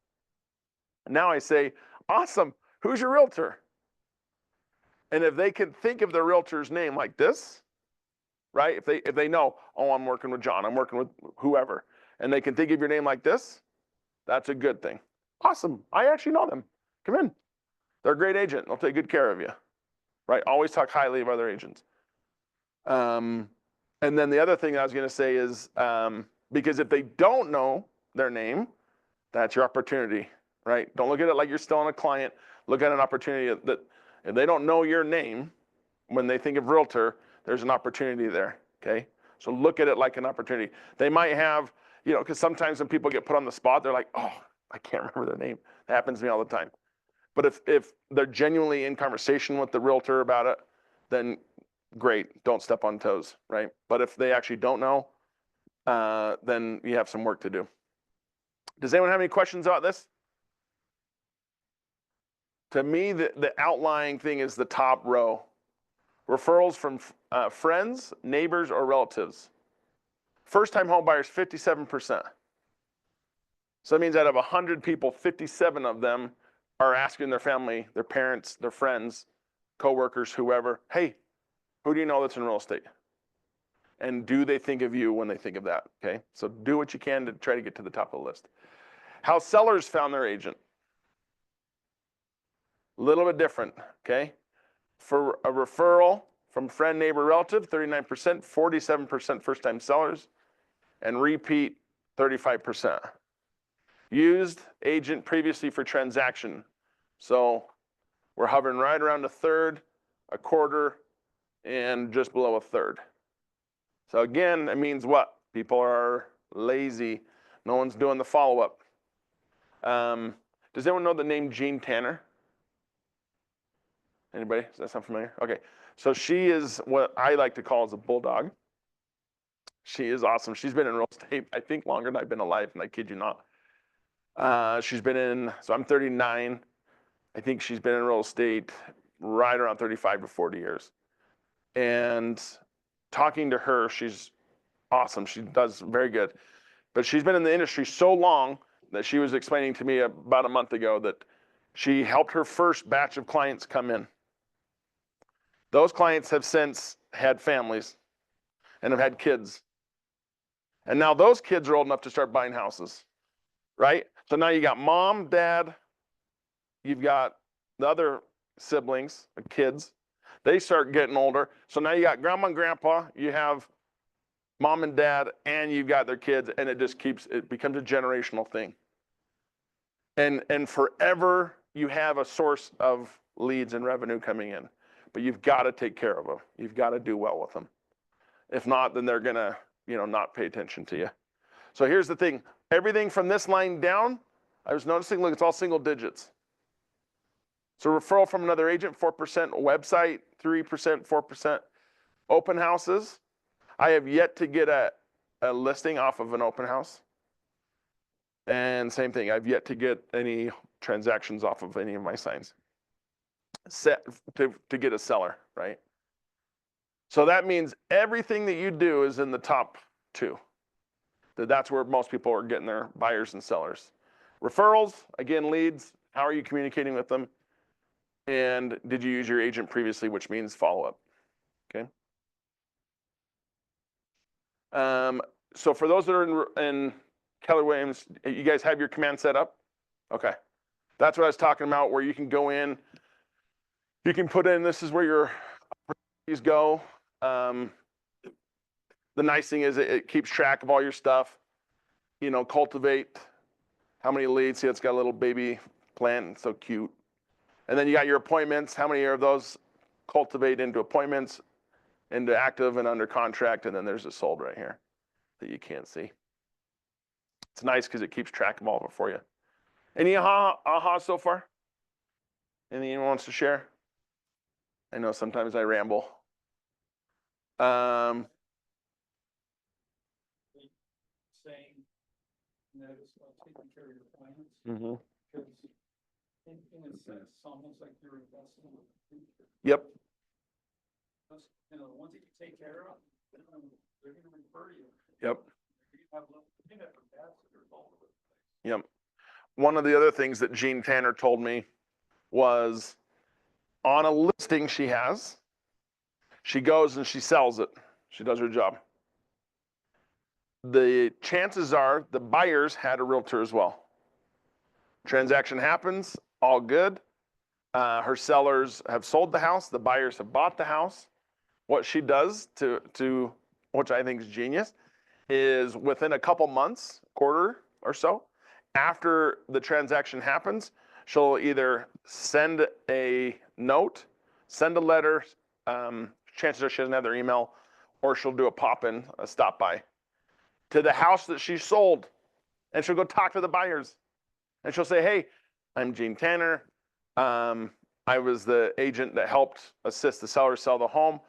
Now I say, "Awesome, who's your realtor?" And if they can think of their realtor's name like this, right? If they know, oh, I'm working with John, I'm working with whoever, and they can think of your name like this, that's a good thing. Awesome, I actually know them. Come in. They're a great agent. They'll take good care of you, right? Always talk highly of other agents. And then the other thing I was going to say is because if they don't know their name, that's your opportunity, right? Don't look at it like you're still on a client. Look at an opportunity that if they don't know your name, when they think of realtor, there's an opportunity there, okay? So look at it like an opportunity. They might have, because sometimes when people get put on the spot, they're like, oh, I can't remember their name. That happens to me all the time. But if they're genuinely in conversation with the realtor about it, then great, don't step on toes, right? But if they actually don't know, then you have some work to do. Does anyone have any questions about this? To me, the outlying thing is the top row. Referrals from friends, neighbors, or relatives. First-time home buyers, 57%. So that means out of 100 people, 57 of them are asking their family, their parents, their friends, coworkers, whoever, hey, who do you know that's in real estate? And do they think of you when they think of that, okay? So do what you can to try to get to the top of the list. How sellers found their agent. A little bit different, okay? For a referral from friend, neighbor, relative, 39%, 47% first-time sellers, and repeat, 35%. Used agent previously for transaction. So we're hovering right around a third, a quarter, and just below a third. So again, it means what? People are lazy. No one's doing the follow-up. Does anyone know the name Jean Tanner? Anybody? Does that sound familiar? Okay. So she is what I like to call as a bulldog. She is awesome. She's been in real estate, I think, longer than I've been alive, and I kid you not. She's been in, so I'm 39. I think she's been in real estate right around 35 to 40 years. And talking to her, she's awesome. She does very good. But she's been in the industry so long that she was explaining to me about a month ago that she helped her first batch of clients come in. Those clients have since had families and have had kids. And now those kids are old enough to start buying houses, right? So now you got mom, dad, you've got the other siblings, the kids. They start getting older. So now you got grandma and grandpa, you have mom and dad, and you've got their kids, and it just keeps, it becomes a generational thing. And forever you have a source of leads and revenue coming in, but you've got to take care of them. You've got to do well with them. If not, then they're gonna, not pay attention to you. So here's the thing, everything from this line down, I was noticing, look, it's all single digits. So referral from another agent, 4%, website, 3%, 4%. Open houses, I have yet to get a listing off of an open house. And same thing, I've yet to get any transactions off of any of my signs. Set to get a seller, right? So that means everything that you do is in the top two. That's where most people are getting their buyers and sellers. Referrals, again, leads, how are you communicating with them? And did you use your agent previously, which means follow-up, okay? So for those that are in Keller Williams, you guys have your command set up? Okay. That's what I was talking about, where you can go in, you can put in, this is where your opportunities go. The nice thing is it keeps track of all your stuff. Cultivate how many leads. See, it's got a little baby plant, it's so cute. And then you got your appointments. How many of those cultivate into appointments, into active and under contract? And then there's a sold right here that you can't see. It's nice because it keeps track of all of it for you. Any aha so far? Anything anyone wants to share? I know sometimes I ramble. Saying that it's about taking care of your clients, Mm-hmm. because in a sense, it's almost like you're investing in the future. Yep. Once you take care of, they're gonna refer you. Yep. You have ambassadors all over the place. Yep. One of the other things that Jean Tanner told me was on a listing she has, she goes and she sells it. She does her job. The chances are the buyers had a realtor as well. Transaction happens, all good. Her sellers have sold the house. The buyers have bought the house. What she does to which I think is genius, is within a couple months, quarter or so, after the transaction happens, she'll either send a note, send a letter, chances are she doesn't have their email, or she'll do a pop-in, a stop by, to the house that she sold. And she'll go talk to the buyers. And she'll say, hey, I'm Jean Tanner. I was the agent that helped assist the seller sell the home.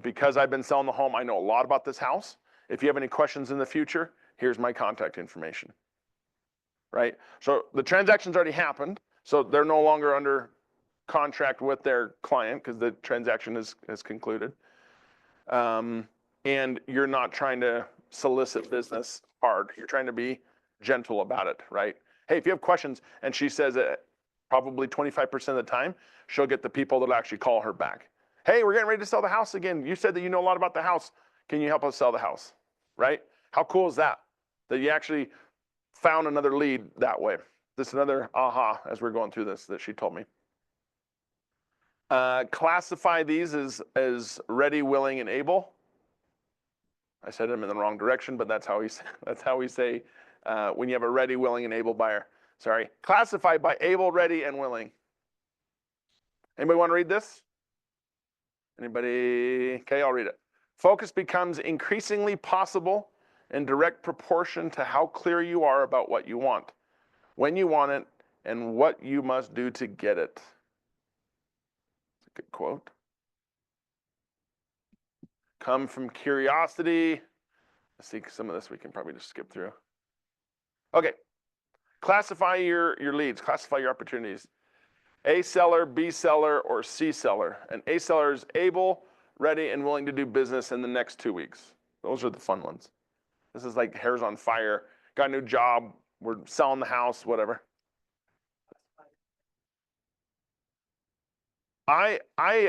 Because I've been selling the home, I know a lot about this house. If you have any questions in the future, here's my contact information. Right? So the transaction's already happened. So they're no longer under contract with their client because the transaction is concluded. And you're not trying to solicit business hard. You're trying to be gentle about it, right? Hey, if you have questions, and she says it probably 25% of the time, she'll get the people that'll actually call her back. Hey, we're getting ready to sell the house again. You said that you know a lot about the house. Can you help us sell the house? Right? How cool is that? That you actually found another lead that way. This is another aha as we're going through this that she told me. Classify these as ready, willing, and able. I said them in the wrong direction, but that's how we say when you have a ready, willing, and able buyer. Sorry. Classify by able, ready, and willing. Anybody want to read this? Anybody? Okay, I'll read it. Focus becomes increasingly possible in direct proportion to how clear you are about what you want, when you want it, and what you must do to get it. That's a good quote. Come from curiosity. Let's see, some of this we can probably just skip through. Okay. Classify your leads, classify your opportunities. A seller, B seller, or C seller. An A seller is able, ready, and willing to do business in the next 2 weeks. Those are the fun ones. This is like hair's on fire, got a new job, we're selling the house, whatever. I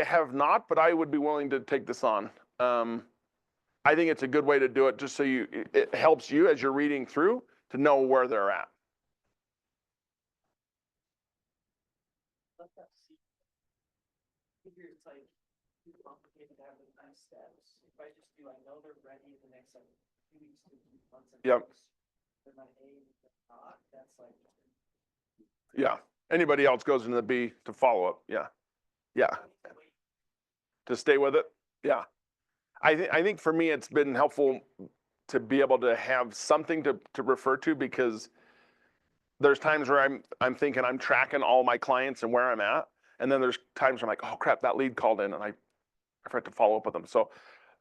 have not, but I would be willing to take this on. I think it's a good way to do it just so it helps you as you're reading through to know where they're at. Figure it's like too complicated to have the 9 steps. If I just do, I know they're ready in the next like 2 weeks to 2 months. Yep. They're not A, they're not. That's like. Yeah. Anybody else goes into the B to follow up. Yeah. Yeah. To stay with it. Yeah. I think for me, it's been helpful to be able to have something to refer to, because there's times where I'm thinking I'm tracking all my clients and where I'm at. And then there's times where I'm like, oh crap, that lead called in and I forgot to follow up with them. So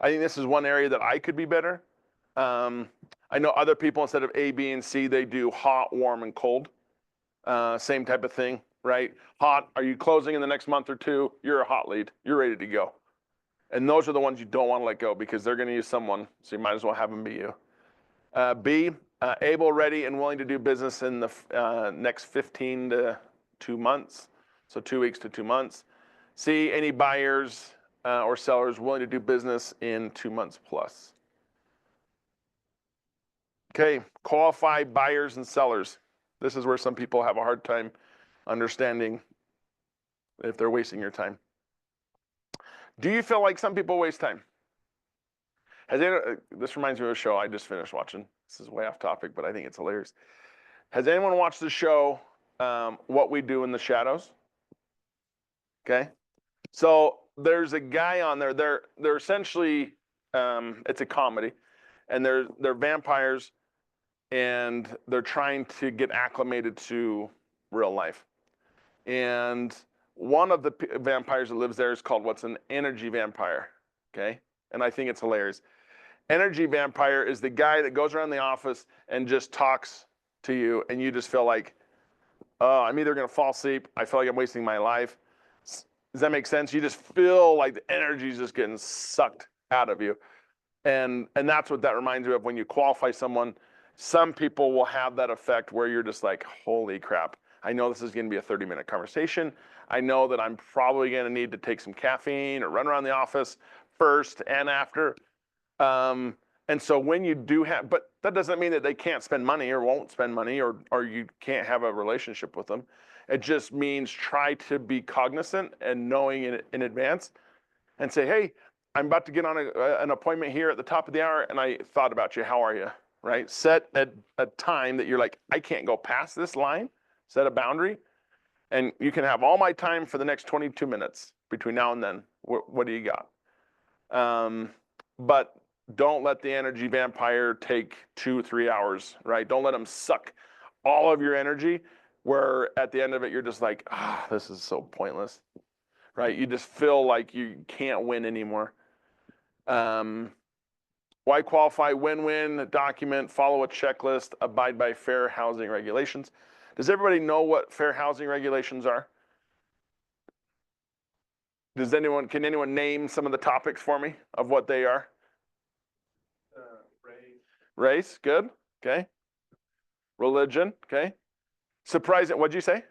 I think this is one area that I could be better. I know other people, instead of A, B, and C, they do hot, warm, and cold. Same type of thing, right? Hot, are you closing in the next month or two? You're a hot lead. You're ready to go. And those are the ones you don't want to let go, because they're going to use someone. So you might as well have them be you. B, able, ready, and willing to do business in the next 15 to 2 months. So 2 weeks to 2 months. C, any buyers or sellers willing to do business in 2 months plus. Okay, qualified buyers and sellers. This is where some people have a hard time understanding if they're wasting your time. Do you feel like some people waste time? This reminds me of a show I just finished watching. This is way off topic, but I think it's hilarious. Has anyone watched the show, What We Do in the Shadows? Okay. So there's a guy on there. They're essentially, it's a comedy, and they're vampires, and they're trying to get acclimated to real life. And one of the vampires that lives there is called what's an energy vampire. Okay. And I think it's hilarious. Energy vampire is the guy that goes around the office and just talks to you, and you just feel like, oh, I'm either going to fall asleep. I feel like I'm wasting my life. Does that make sense? You just feel like the energy is just getting sucked out of you. And that's what that reminds me of when you qualify someone. Some people will have that effect where you're just like, holy crap. I know this is going to be a 30-minute conversation. I know that I'm probably going to need to take some caffeine or run around the office first and after. And so when you do have, but that doesn't mean that they can't spend money or won't spend money, or you can't have a relationship with them. It just means try to be cognizant and knowing in advance and say, hey, I'm about to get on an appointment here at the top of the hour, and I thought about you. How are you? Right? Set a time that you're like, I can't go past this line. Set a boundary, and you can have all my time for the next 22 minutes between now and then. What do you got? But don't let the energy vampire take 2 or 3 hours, right? Don't let them suck all of your energy, where at the end of it, you're just like, this is so pointless, right? You just feel like you can't win anymore. Why qualify? Win-win, document, follow a checklist, abide by fair housing regulations. Does everybody know what fair housing regulations are? Can anyone name some of the topics for me of what they are? Race. Race, good, okay. Religion, okay. Surprising, what'd you say?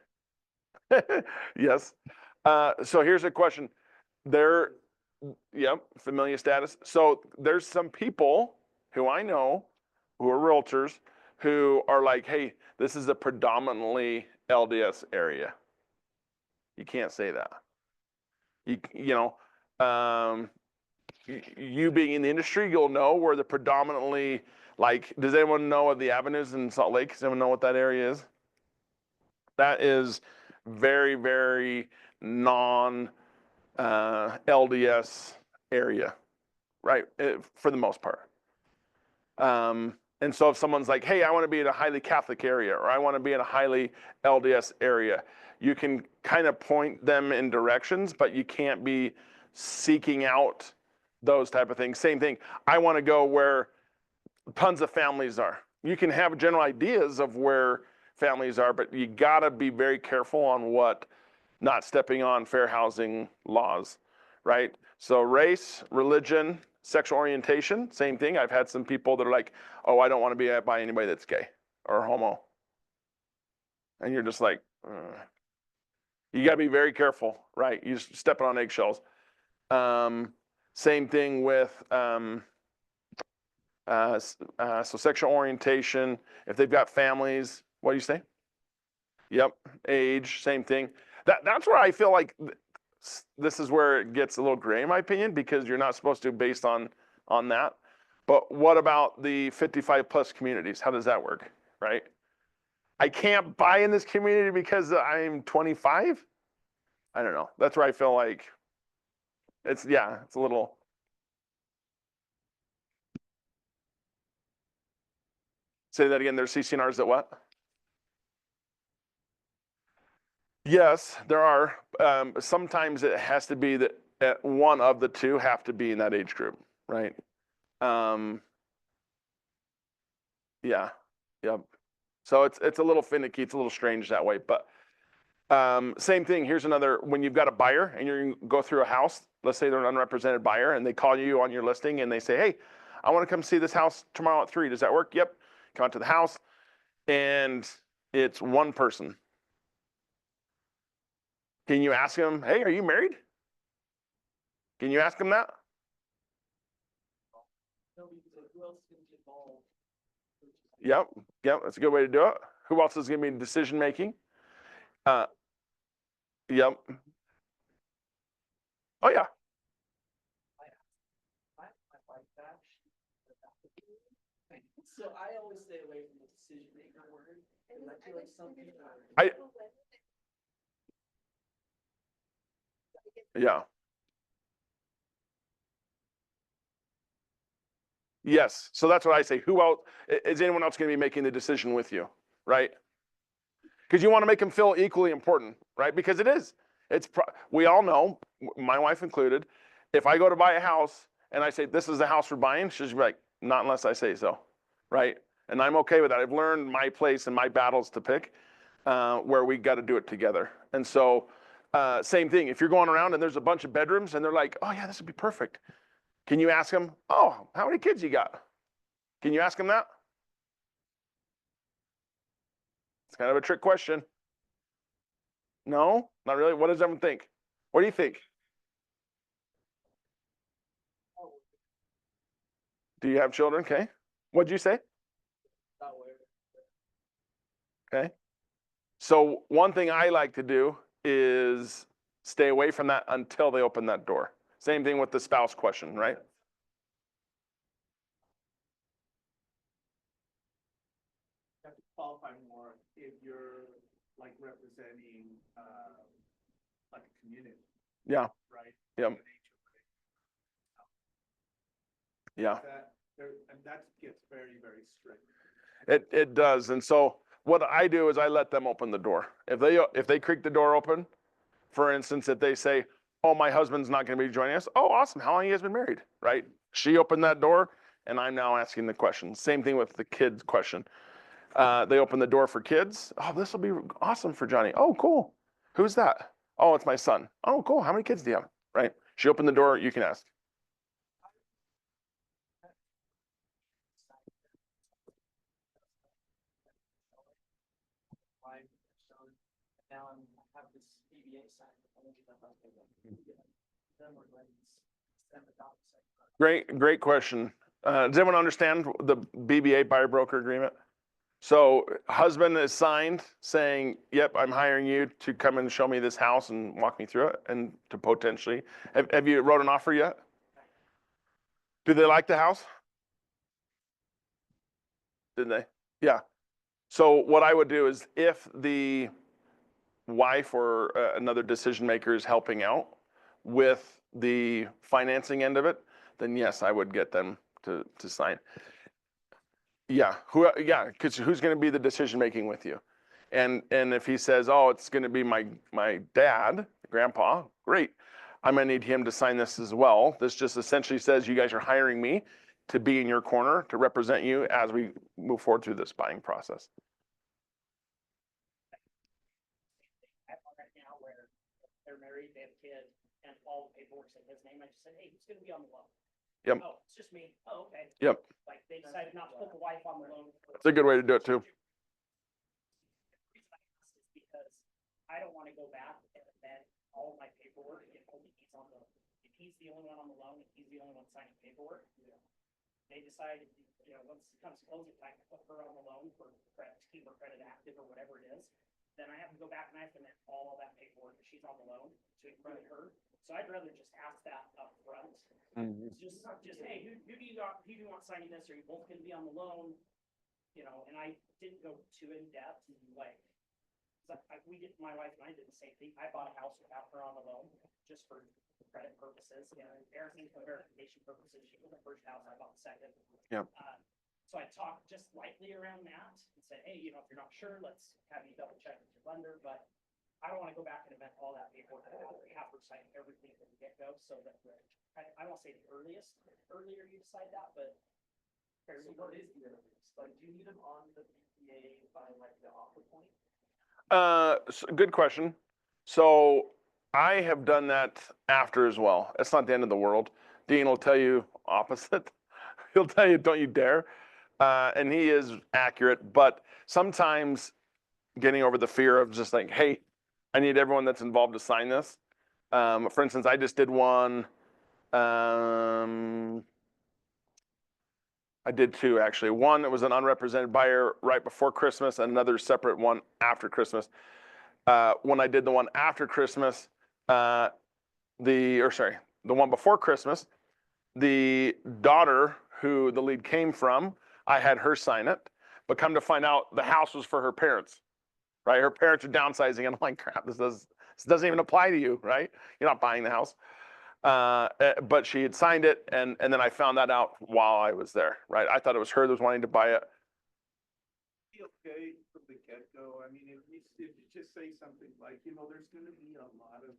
Yes. So here's a question. Yep, familiar status. So there's some people who I know who are realtors who are like, hey, this is a predominantly LDS area. You can't say that. You know, you being in the industry, you'll know where the predominantly, like, does anyone know of the avenues in Salt Lake? Does anyone know what that area is? That is very, very non LDS area, right? For the most part. And so if someone's like, hey, I want to be in a highly Catholic area, or I want to be in a highly LDS area, you can kind of point them in directions, but you can't be seeking out those type of things. Same thing. I want to go where tons of families are. You can have general ideas of where families are, but you gotta be very careful on not stepping on fair housing laws, right? So race, religion, sexual orientation, same thing. I've had some people that are like, oh, I don't want to be by anybody that's gay or homo. And you're just like, you gotta be very careful, right? You're stepping on eggshells. Same thing with, so sexual orientation, if they've got families, what do you say? Yep, age, same thing. That's where I feel like this is where it gets a little gray in my opinion, because you're not supposed to based on that. But what about the 55 plus communities? How does that work, right? I can't buy in this community because I'm 25? I don't know. That's where I feel like it's a little. Say that again, there's CCNRs that what? Yes, there are. Sometimes it has to be that one of the two have to be in that age group, right? Yeah, yep. So it's a little finicky, it's a little strange that way, but same thing. Here's another, when you've got a buyer and you're gonna go through a house, let's say they're an unrepresented buyer and they call you on your listing and they say, hey, I want to come see this house tomorrow at 3. Does that work? Yep. Come out to the house and it's one person. Can you ask them, hey, are you married? Can you ask them that? Yep, that's a good way to do it. Who else is going to be decision making? Yep. Oh yeah. So I always stay away from the decision maker word. I feel like some people. Yeah. Yes. So that's what I say. Who else is anyone else going to be making the decision with you, right? Because you want to make them feel equally important, right? Because it is. We all know, my wife included, if I go to buy a house and I say this is the house we're buying, she's like, not unless I say so, right? And I'm okay with that. I've learned my place and my battles to pick where we got to do it together. And so, same thing. If you're going around and there's a bunch of bedrooms and they're like, oh yeah, this would be perfect. Can you ask them, oh, how many kids you got? Can you ask them that? It's kind of a trick question. No, not really. What does everyone think? What do you think? Do you have children? Okay. What'd you say? Okay. So one thing I like to do is stay away from that until they open that door. Same thing with the spouse question, right? You have to qualify more if you're like representing like a community, Yeah. right? Yep. Yeah. And that gets very, very strict. It does. And so what I do is I let them open the door. If they creak the door open, for instance, if they say, oh, my husband's not going to be joining us. Oh, awesome. How long have you guys been married? Right? She opened that door and I'm now asking the question. Same thing with the kids question. They open the door for kids. Oh, this will be awesome for Johnny. Oh, cool. Who's that? Oh, it's my son. Oh, cool. How many kids do you have? Right. She opened the door. You can ask. Now I have this BBA sign. Then we're going to send the docs. Great question. Does everyone understand the BBA buyer broker agreement? So husband is signed saying, yep, I'm hiring you to come and show me this house and walk me through it and to potentially, have you wrote an offer yet? Do they like the house? Did they? Yeah. So what I would do is if the wife or another decision maker is helping out with the financing end of it, then yes, I would get them to sign. Yeah, because who's going to be the decision making with you? And if he says, oh, it's going to be my dad, grandpa, great. I'm going to need him to sign this as well. This just essentially says you guys are hiring me to be in your corner to represent you as we move forward through this buying process. I have one right now where they're married, they have a kid, and all the paperwork's in his name. I just said, hey, who's gonna be on the loan? Yep. Oh, it's just me. Oh, okay. Yep. Like they decided not to put the wife on the loan. It's a good way to do it too. The reason I asked is because I don't want to go back and then all of my paperwork, if he's the only one on the loan, if he's the only one signing paperwork, they decided, once it comes closing time, to put her on the loan for credit, to keep her credit active or whatever it is, then I have to go back and I have to amend all of that paperwork if she's on the loan to include her. So I'd rather just ask that up front. Just hey, who do you want signing this? Are you both gonna be on the loan? And I didn't go too in depth, like, my wife and I did the same thing. I bought a house without her on the loan, just for credit purposes, everything for verification purposes. She was the first house, I bought the second. Yep. So I talked just lightly around that and said, hey, if you're not sure, let's have you double check with your lender, but I don't want to go back and amend all that paperwork. We have to sign everything from the get-go, so that I won't say the earlier you decide that, but fairly. So what is the earliest? Like, do you need them on the BPA by like the offer point? Good question. So I have done that after as well. It's not the end of the world. Dean will tell you opposite. He'll tell you, don't you dare. And he is accurate, but sometimes getting over the fear of just like, hey, I need everyone that's involved to sign this. For instance, I just did one. I did two actually. One that was an unrepresented buyer right before Christmas, and another separate one after Christmas. When I did the one after Christmas, the one before Christmas, the daughter who the lead came from, I had her sign it, but come to find out the house was for her parents, right? Her parents are downsizing, and I'm like, crap, this doesn't even apply to you, right? You're not buying the house. But she had signed it, and then I found that out while I was there, right? I thought it was her that was wanting to buy it. Okay from the get-go. I mean, if you just say something like, there's going to be a lot of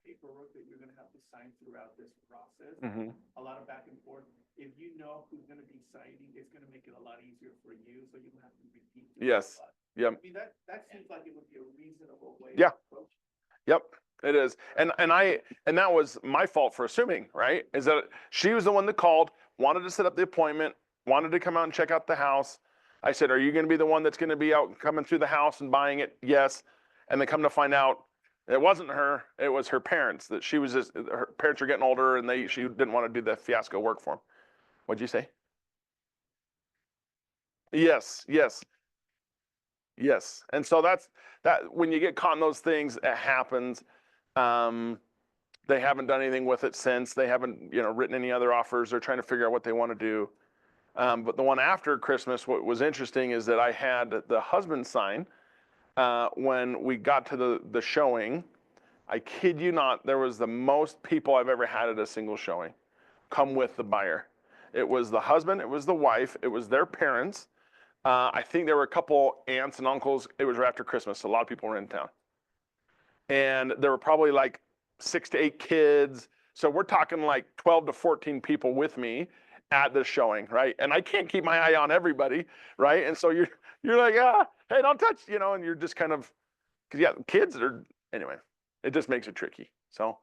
paperwork that you're going to have to sign throughout this process, a lot of back and forth. If you know who's going to be signing, it's going to make it a lot easier for you, so you don't have to repeat. Yes. Yep. I mean, that seems like it would be a reasonable way. Yeah. To approach it. Yep. It is. And that was my fault for assuming, right? Is that she was the one that called, wanted to set up the appointment, wanted to come out and check out the house. I said, are you going to be the one that's going to be out coming through the house and buying it? Yes. And they come to find out it wasn't her, it was her parents, that she was just, her parents are getting older and she didn't want to do the fiasco work for them. What'd you say? Yes. And so that when you get caught in those things, it happens. They haven't done anything with it since. They haven't, written any other offers. They're trying to figure out what they want to do. But the one after Christmas, what was interesting is that I had the husband sign when we got to the showing. I kid you not, there was the most people I've ever had at a single showing come with the buyer. It was the husband, it was the wife, it was their parents. I think there were a couple aunts and uncles. It was right after Christmas, so a lot of people were in town. And there were probably like 6 to 8 kids. So we're talking like 12 to 14 people with me at the showing, right? And I can't keep my eye on everybody, right? And so you're You're like, hey, don't touch, and you're just kind of, because yeah, kids are, anyway, it just makes it tricky. So,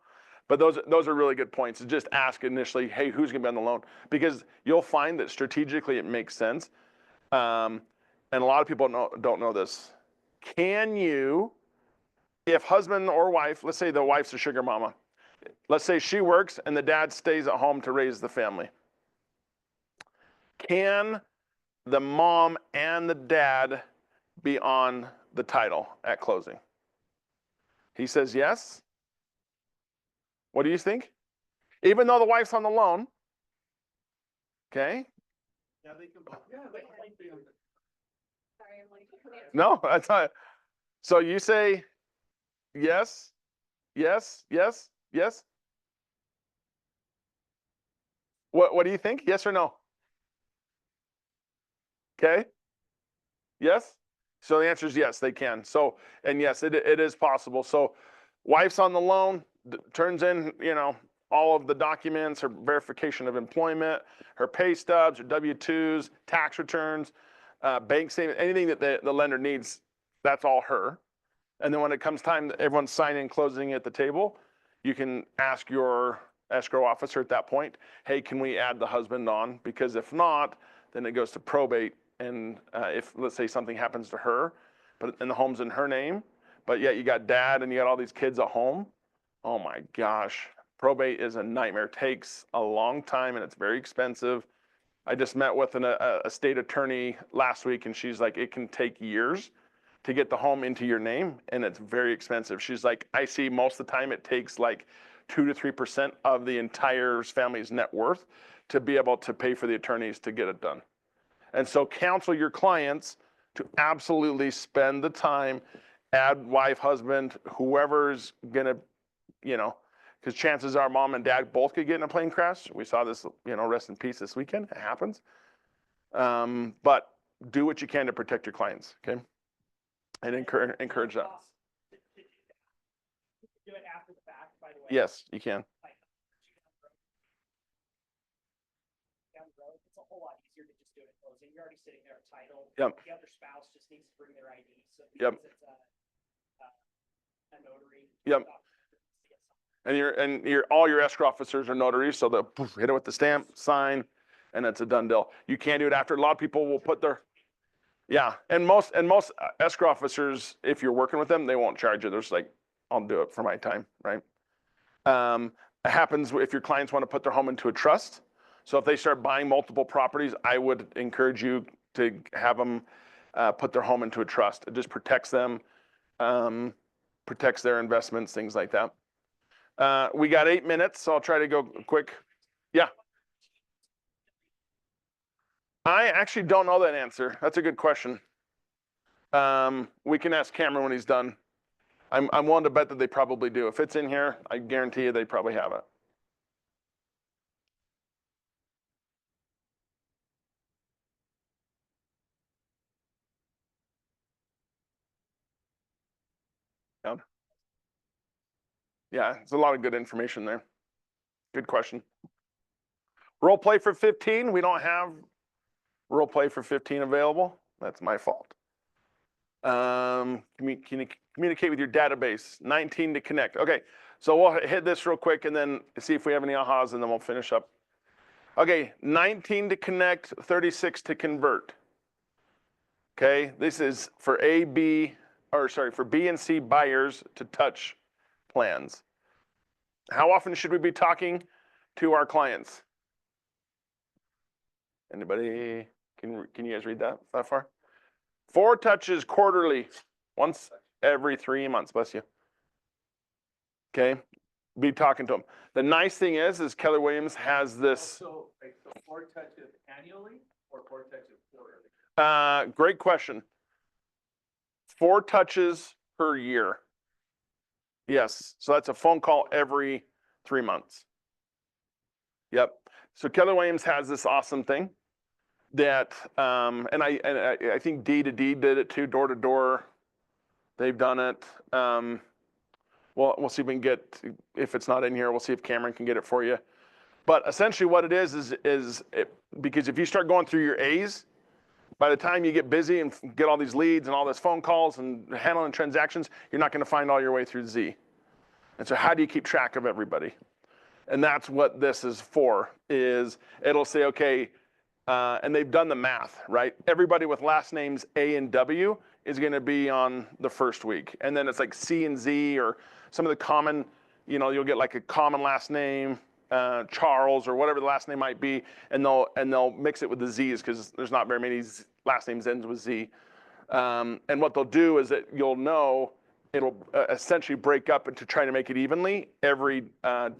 but those are really good points. Just ask initially, hey, who's going to be on the loan? Because you'll find that strategically it makes sense. And a lot of people don't know this. Can you, if husband or wife, let's say the wife's a sugar mama, let's say she works and the dad stays at home to raise the family. Can the mom and the dad be on the title at closing? He says yes. What do you think? Even though the wife's on the loan, okay? Yeah, they can both. Yeah, they Wait, might be on the. Sorry, I'm like. No, that's not. So you say yes, yes, yes, yes. What do you think? Yes or no? Okay. Yes. So the answer is yes, they can. So, and yes, it is possible. So wife's on the loan, turns in, all of the documents, her verification of employment, her pay stubs, her W-2s, tax returns, bank statement, anything that the lender needs, that's all her. And then when it comes time that everyone's signing and closing at the table, you can ask your escrow officer at that point, hey, can we add the husband on? Because if not, then it goes to probate. And if, let's say, something happens to her, and the home's in her name, but yet you got dad and you got all these kids at home, oh my gosh, probate is a nightmare. It takes a long time and it's very expensive. I just met with a state attorney last week, and she's like, it can take years to get the home into your name, and it's very expensive. She's like, I see most of the time it takes like 2 to 3% of the entire family's net worth to be able to pay for the attorneys to get it done. And so counsel your clients to absolutely spend the time, add wife, husband, whoever's gonna, because chances are mom and dad both could get in a plane crash. We saw this, rest in peace this weekend. It happens. But do what you can to protect your clients, okay? And encourage that. To do that. You can do it after the fact, by the way. Yes, you can. Like, down the road, it's a whole lot easier to just do it at closing. You're already sitting there at title. Yep. The other spouse just needs to bring their ID. So Yep. because it's a notary. Yep. And all your escrow officers are notaries, so they'll hit it with the stamp, sign, and it's a done deal. You can't do it after. A lot of people will put their, yeah, and most escrow officers, if you're working with them, they won't charge you. They're just like, I'll do it for my time, right? It happens if your clients want to put their home into a trust. So if they start buying multiple properties, I would encourage you to have them put their home into a trust. It just protects them, protects their investments, things like that. We got 8 minutes, so I'll try to go quick. Yeah. I actually don't know that answer. That's a good question. We can ask Cameron when he's done. I'm willing to bet that they probably do. If it's in here, I guarantee you they probably have it. Yeah. Yeah, it's a lot of good information there. Good question. Role play for 15. We don't have role play for 15 available. That's my fault. Communicate with your database. 19 to connect. Okay, so we'll hit this real quick and then see if we have any ahas, and then we'll finish up. Okay, 19 to connect, 36 to convert. Okay, this is for for B and C buyers to touch plans. How often should we be talking to our clients? Anybody, can you guys read that far? 4 touches quarterly, once every 3 months, bless you. Okay, be talking to them. The nice thing is Keller Williams has this. So 4 touches annually or 4 touches quarterly? Great question. 4 touches per year. Yes, so that's a phone call every 3 months. Yep. So Keller Williams has this awesome thing that, and I think D2D did it too, door to door. They've done it. Well, we'll see if we can get, if it's not in here, we'll see if Cameron can get it for you. But essentially what it is because if you start going through your A's, By the time you get busy and get all these leads and all these phone calls and handling transactions, you're not going to find all your way through Z. And so how do you keep track of everybody? And that's what this is for, is it'll say, okay, and they've done the math, right? Everybody with last names A and W is going to be on the first week. And then it's like C and Z, or some of the common, you'll get like a common last name, Charles, or whatever the last name might be, and they'll mix it with the Z's, because there's not very many last names ends with Z. And what they'll do is that it'll essentially break up into trying to make it evenly every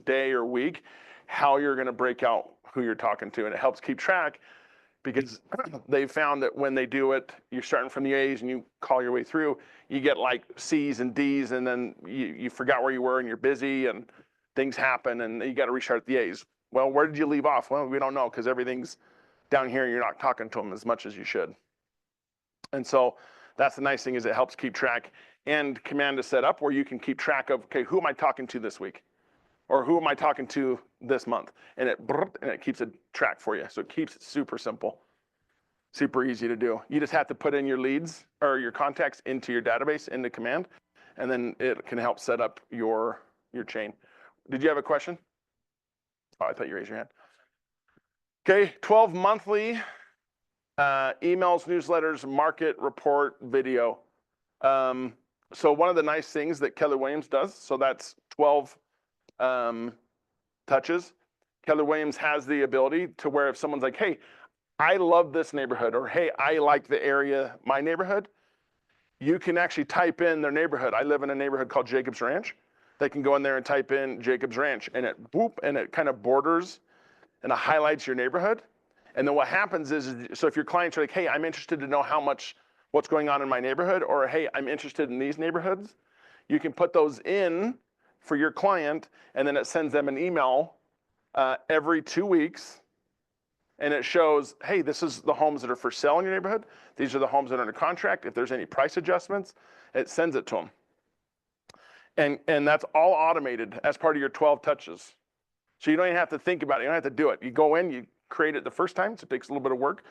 day or week, how you're going to break out who you're talking to. And it helps keep track, because they've found that when they do it, you're starting from the A's and you call your way through, you get like C's and D's, and then you forgot where you were and you're busy and things happen and you got to restart the A's. Well, where did you leave off? Well, we don't know, because everything's down here and you're not talking to them as much as you should. And so that's the nice thing, is it helps keep track. And Command is set up where you can keep track of, okay, who am I talking to this week? Or who am I talking to this month? And it keeps a track for you. So it keeps it super simple, super easy to do. You just have to put in your leads or your contacts into your database, into Command, and then it can help set up your chain. Did you have a question? Oh, I thought you raised your hand. Okay, 12 monthly emails, newsletters, market report, video. So one of the nice things that Keller Williams does, so that's 12 touches. Keller Williams has the ability to where if someone's like, hey, I love this neighborhood, or hey, I like the area, my neighborhood, you can actually type in their neighborhood. I live in a neighborhood called Jacobs Ranch. They can go in there and type in Jacobs Ranch, and it kind of borders and it highlights your neighborhood. And then what happens is, so if your clients are like, hey, I'm interested to know what's going on in my neighborhood, or hey, I'm interested in these neighborhoods, you can put those in for your client, and then it sends them an email every 2 weeks, and it shows, hey, this is the homes that are for sale in your neighborhood. These are the homes that are under contract. If there's any price adjustments, it sends it to them. And that's all automated as part of your 12 touches. So you don't even have to think about it. You don't have to do it. You go in, you create it the first time, so it takes a little bit of work.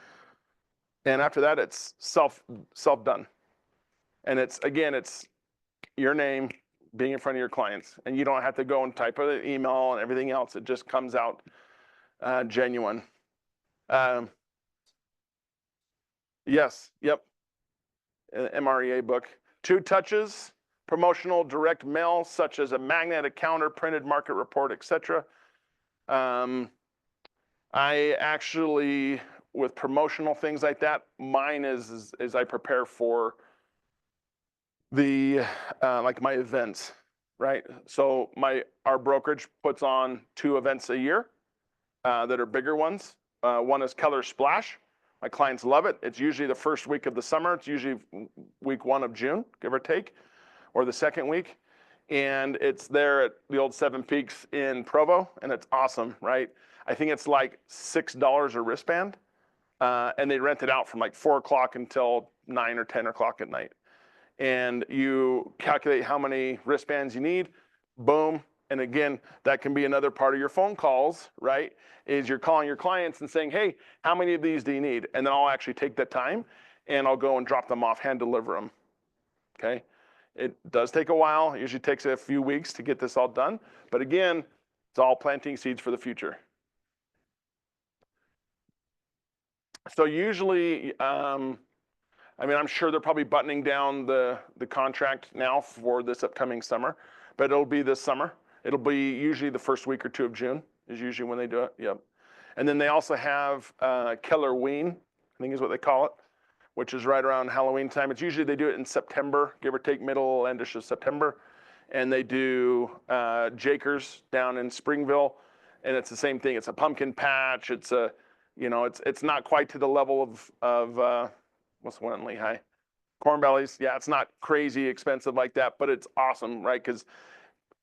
And after that, it's self done. And it's your name being in front of your clients. And you don't have to go and type an email and everything else. It just comes out genuine. Yes, yep. MREA book. 2 touches. Promotional direct mail, such as a magnet, counter, printed market report, etc. I actually, with promotional things like that, mine is I prepare for the like my events, right? So our brokerage puts on 2 events a year that are bigger ones. One is Keller Splash. My clients love it. It's usually the first week of the summer. It's usually week 1 of June, give or take, or the second week. And it's there at the old Seven Peaks in Provo, and it's awesome, right? I think it's like $6 a wristband, and they rent it out from like 4 o'clock until 9 or 10 o'clock at night. And you calculate how many wristbands you need, boom. And again, that can be another part of your phone calls, right? Is you're calling your clients and saying, hey, how many of these do you need? And then I'll actually take that time and I'll go and drop them off, hand deliver them, okay? It does take a while. It usually takes a few weeks to get this all done. But again, it's all planting seeds for the future. So usually, I'm sure they're probably buttoning down the contract now for this upcoming summer, but it'll be this summer. It'll be usually the first week or 2 of June is usually when they do it, yep. And then they also have Kellerween, I think is what they call it, which is right around Halloween time. It's usually they do it in September, give or take middle endish of September. And they do Jakers down in Springville, and it's the same thing. It's a pumpkin patch. It's it's not quite to the level of what's the one in Lehigh? Corn Bellies. Yeah, it's not crazy expensive like that, but it's awesome, right? Because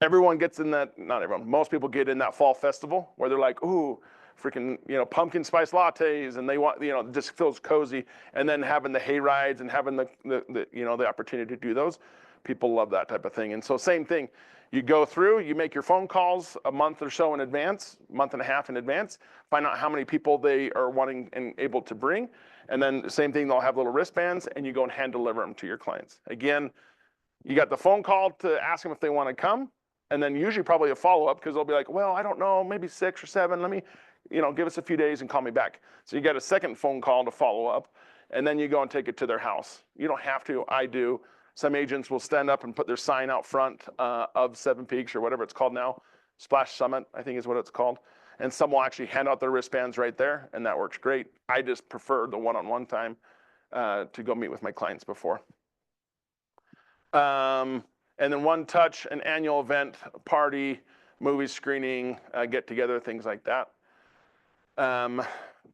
everyone gets in that, not everyone, most people get in that fall festival where they're like, ooh, freaking, pumpkin spice lattes, and they want, it just feels cozy. And then having the hay rides and having the opportunity to do those, people love that type of thing. And so same thing, You go through, you make your phone calls a month or so in advance, month and a half in advance, find out how many people they are wanting and able to bring. And then the same thing, they'll have little wristbands and you go and hand deliver them to your clients. Again, you got the phone call to ask them if they want to come. And then usually probably a follow-up because they'll be like, well, I don't know, maybe 6 or 7. Let me, give us a few days and call me back. So you get a second phone call to follow up. And then you go and take it to their house. You don't have to, I do. Some agents will stand up and put their sign out front of Seven Peaks or whatever it's called now. Splash Summit, I think is what it's called. And some will actually hand out their wristbands right there, and that works great. I just prefer the one-on-one time to go meet with my clients before. And then One Touch, an annual event, party, movie screening, get together, things like that.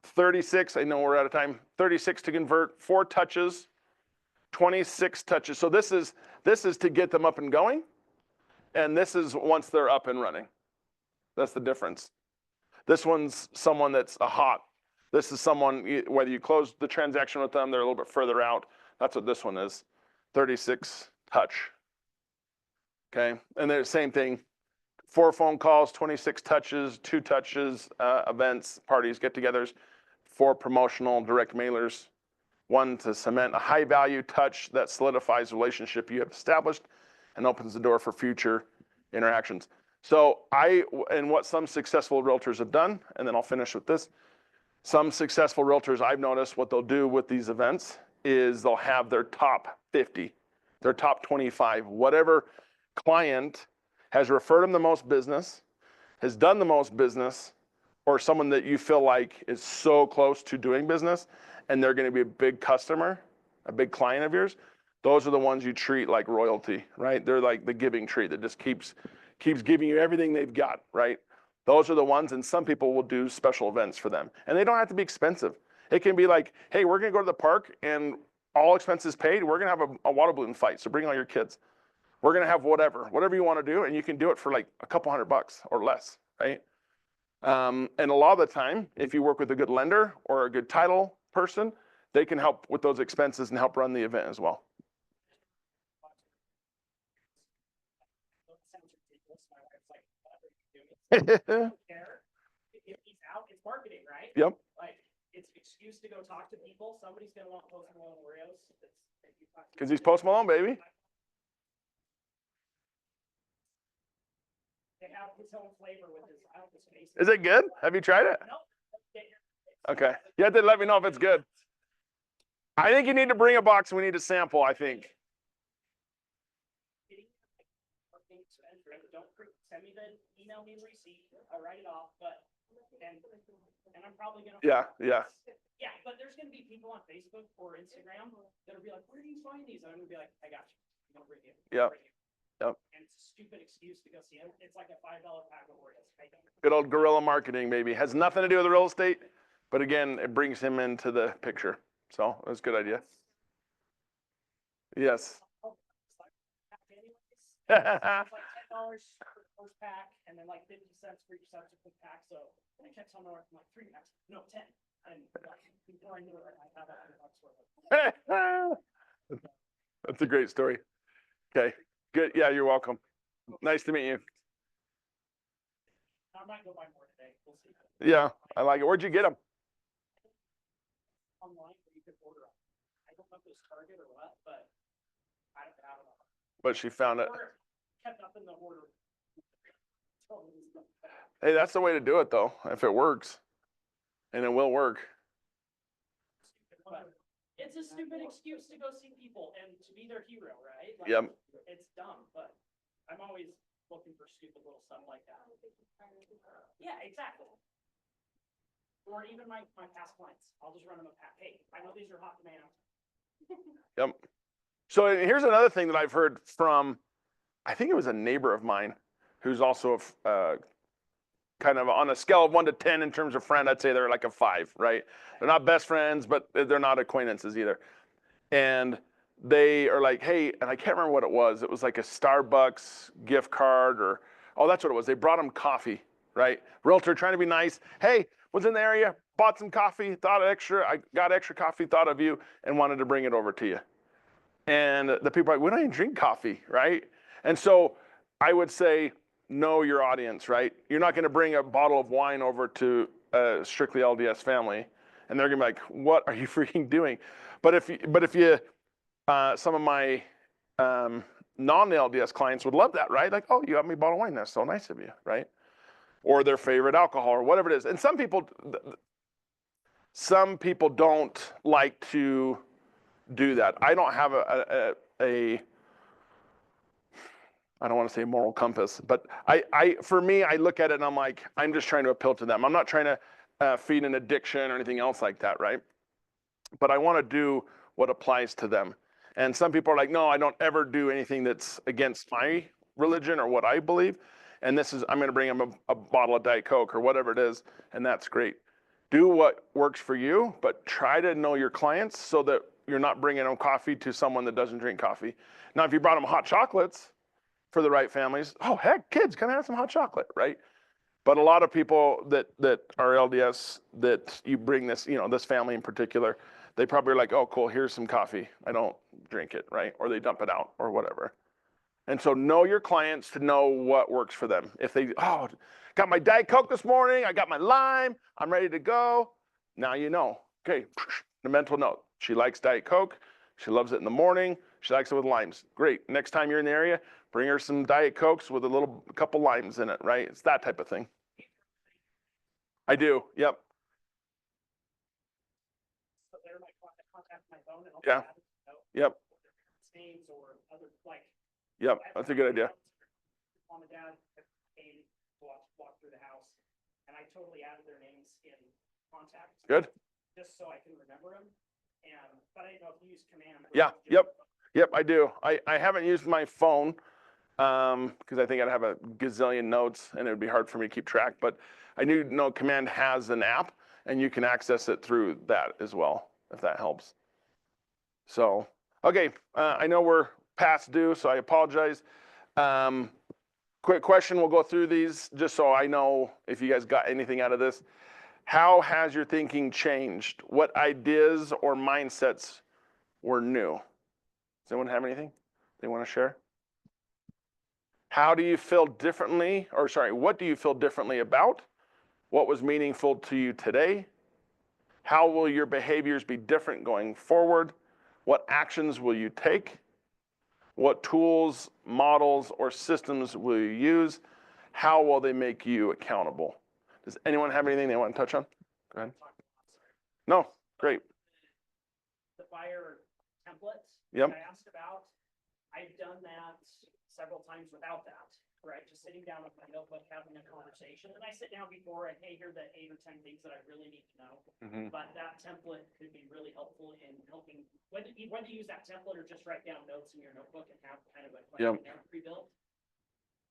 36, I know we're out of time. 36 to convert, 4 touches, 26 touches. So this is to get them up and going, and this is once they're up and running. That's the difference. This one's someone that's a hot. This is someone, whether you close the transaction with them, they're a little bit further out. That's what this one is, 36 touch. Okay, and then the same thing, 4 phone calls, 26 touches, 2 touches, events, parties, get-togethers, 4 promotional direct mailers, 1 to cement a high-value touch that solidifies the relationship you have established and opens the door for future interactions. So and what some successful realtors have done, and then I'll finish with this. Some successful realtors, I've noticed what they'll do with these events is they'll have their top 50, their top 25, whatever client has referred them the most business, has done the most business, or someone that you feel like is so close to doing business and they're going to be a big customer, a big client of yours, those are the ones you treat like royalty, right? They're like the giving tree that just keeps giving you everything they've got, right? Those are the ones, and some people will do special events for them. And they don't have to be expensive. It can be like, hey, we're going to go to the park and all expenses paid. We're going to have a water balloon fight, so bring all your kids. We're going to have whatever you want to do, and you can do it for like a couple $100 or less, right? And a lot of the time, if you work with a good lender or a good title person, they can help with those expenses and help run the event as well. Sounds ridiculous. My wife's like, what are you doing? I don't care. If he's out, it's marketing, right? Yep. Like, it's an excuse to go talk to people. Somebody's gonna want Post Malone Oreos. Because he's Post Malone, baby. They have his own flavor with his, I don't know, space. Is it good? Have you tried it? No. Okay. You have to let me know if it's good. I think you need to bring a box and we need to sample, I think. Don't send me email me the receipt. I'll write it off, but and I'm probably gonna. Yeah. Yeah, but there's gonna be people on Facebook or Instagram that'll be like, "Where do you find these?" And I'm gonna be like, "I got you. I'm gonna bring you." Yep. And it's a stupid excuse to go see them. It's like a $5 pack of Oreos. Good old guerrilla marketing, baby. Has nothing to do with real estate, but again, it brings him into the picture. So it was a good idea. Yes. It's like $10 for the first pack, and then like 50 cents for each subsequent pack. So I kept telling her, I'm like, 3 packs, no 10. And before I knew it, I had $100 worth. That's a great story. Okay, good. Yeah, you're welcome. Nice to meet you. I might go buy more today. We'll see. Yeah, I like it. Where'd you get them? Online, where you could order them. I don't know if it was Target or what, but I don't have it. But she found it. Or kept up in the order. Hey, that's the way to do it, though, if it works. And it will work. But it's a stupid excuse to go see people and to be their hero, right? Like, Yep. It's dumb, but I'm always looking for stupid little stuff like that. Yeah, exactly. Or even my past clients. I'll just run them a pack. Hey, I know these are hot demand. Yep. So here's another thing that I've heard from, I think it was a neighbor of mine who's also kind of on a scale of 1 to 10 in terms of friend, I'd say they're like a 5, right? They're not best friends, but they're not acquaintances either. And they are like, hey, and I can't remember what it was. It was like a Starbucks gift card or, oh, that's what it was. They brought him coffee, right? Realtor trying to be nice. Hey, was in the area, bought some coffee, I got extra coffee, thought of you, and wanted to bring it over to you. And the people are like, we don't even drink coffee, right? And so I would say know your audience, right? You're not going to bring a bottle of wine over to a strictly LDS family, and they're going to be like, "What are you freaking doing?" But if you, some of my non-LDS clients would love that, right? Like, "Oh, you have me a bottle of wine. That's so nice of you," right? Or their favorite alcohol, or whatever it is. And some people don't like to do that. I don't have a I don't want to say moral compass, but for me, I look at it and I'm like, I'm just trying to appeal to them. I'm not trying to feed an addiction or anything else like that, right? But I want to do what applies to them. And some people are like, no, I don't ever do anything that's against my religion or what I believe. And I'm going to bring them a bottle of Diet Coke or whatever it is, and that's great. Do what works for you, but try to know your clients so that you're not bringing them coffee to someone that doesn't drink coffee. Now, if you brought them hot chocolates, for the right families, oh heck, kids, can I have some hot chocolate, right? But a lot of people that are LDS, that you bring this, this family in particular, they probably are like, oh cool, here's some coffee. I don't drink it, right? Or they dump it out or whatever. And so know your clients to know what works for them. If they, got my Diet Coke this morning, I got my lime, I'm ready to go. Now you know. Okay, the mental note. She likes Diet Coke. She loves it in the morning. She likes it with limes. Great. Next time you're in the area, bring her some Diet Cokes with a couple limes in it, right? It's that type of thing. I do. Yep. So they're my contact my phone and I'll Yeah. Yep. names or other Yep. That's a good idea. Mom and dad came walk through the house, and I totally added their names in contact. Good. Just so I can remember them. But I didn't know if you use command. Yeah. Yep. I do. I haven't used my phone because I think I'd have a gazillion notes and it would be hard for me to keep track. But I do know Command has an app and you can access it through that as well, if that helps. So, okay, I know we're past due, so I apologize. Quick question, we'll go through these just so I know if you guys got anything out of this. How has your thinking changed? What ideas or mindsets were new? Does anyone have anything they want to share? How do you feel differently, or sorry, what do you feel differently about? What was meaningful to you today? How will your behaviors be different going forward? What actions will you take? What tools, models, or systems will you use? How will they make you accountable? Does anyone have anything they want to touch on? Go ahead. No, great. The buyer templates. Yep. That I asked about. I've done that several times without that, right? Just sitting down with my notebook, having a conversation. And I sit down before and, hey, here are the 8 or 10 things that I really need to know. Mm-hmm. But that template could be really helpful in helping, whether you use that template or just write down notes in your notebook and have kind of a questionnaire pre-built.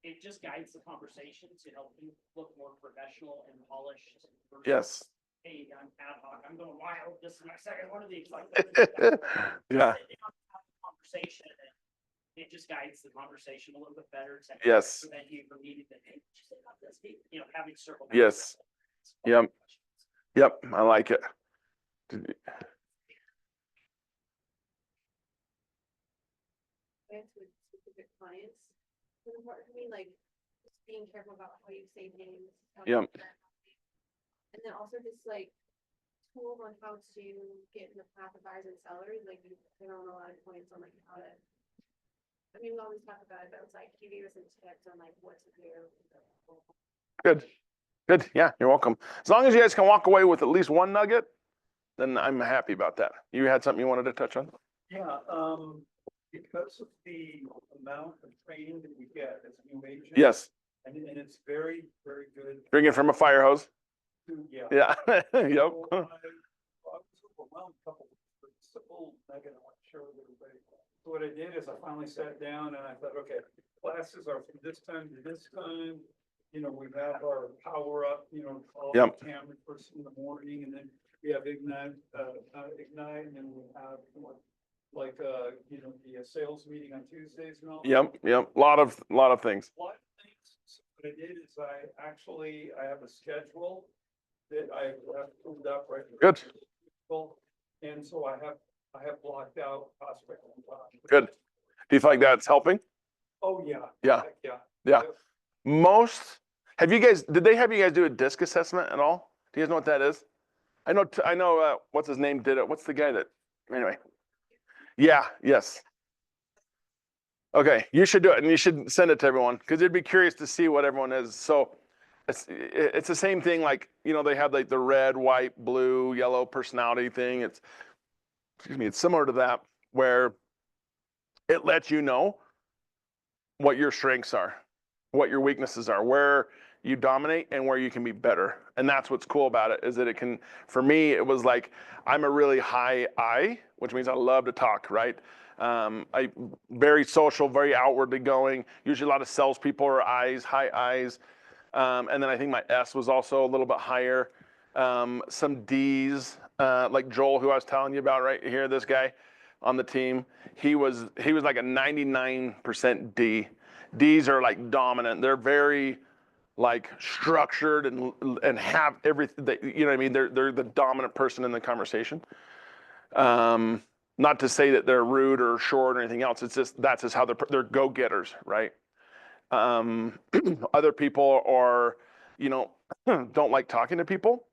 It just guides the conversation to help you look more professional and polished. Versus, Yes. hey, I'm ad hoc, I'm going wild, this is my second one of these. Like, Yeah. Conversation, and it just guides the conversation a little bit better to Yes. prevent you from needing to, hey, what you say about this? Having circle back. Yes. Yep. Yep. I like it. With specific clients, it's important to me, like, just being careful about how you say names. Yep. And then also just like tools on how to get in the path of buyers and sellers, like you hit on a lot of points on like how to. I mean, we always talk about it, but it's like you gave us some tips on like what to do. Good. Good. Yeah, you're welcome. As long as you guys can walk away with at least one nugget, then I'm happy about that. You had something you wanted to touch on? Yeah, because of the amount of training that we get as new agents. Yes. And it's very, very good. Drinking from a fire hose. Yeah. Yeah. Yep. So I was overwhelmed a couple of simple nugget I want to share with everybody. So what I did is I finally sat down and I thought, okay, classes are from this time to this time. We have our power up, call Yep. Cameron first in the morning, and then we have Ignite, and then we have the sales meeting on Tuesdays and all. Yep. Yep. A lot of things. A lot of things. So what I did is I have a schedule that I have pulled up right. Good. And so I have blocked out prospect on time. Good. Do you feel like that's helping? Oh, yeah. Yeah. Yeah. Yeah. Did they have you guys do a disc assessment at all? Do you guys know what that is? I know, what's his name did it. What's the guy that, anyway. Yeah, yes. Okay, you should do it and you should send it to everyone because it'd be curious to see what everyone is. So it's the same thing, like, they have like the red, white, blue, yellow personality thing. It's similar to that where it lets you know what your strengths are, what your weaknesses are, where you dominate and where you can be better. And that's what's cool about it, is that it can, for me, it was like, I'm a really high I, which means I love to talk, right? I very social, very outwardly going. Usually a lot of salespeople are I's, high I's. And then I think my S was also a little bit higher. Some D's, like Joel, who I was telling you about right here, this guy on the team, he was like a 99% D. D's are like dominant. They're very like structured and have everything. You know what I mean? They're the dominant person in the conversation. Not to say that they're rude or short or anything else. It's just that's just how they're go-getters, right? Other people are, don't like talking to people.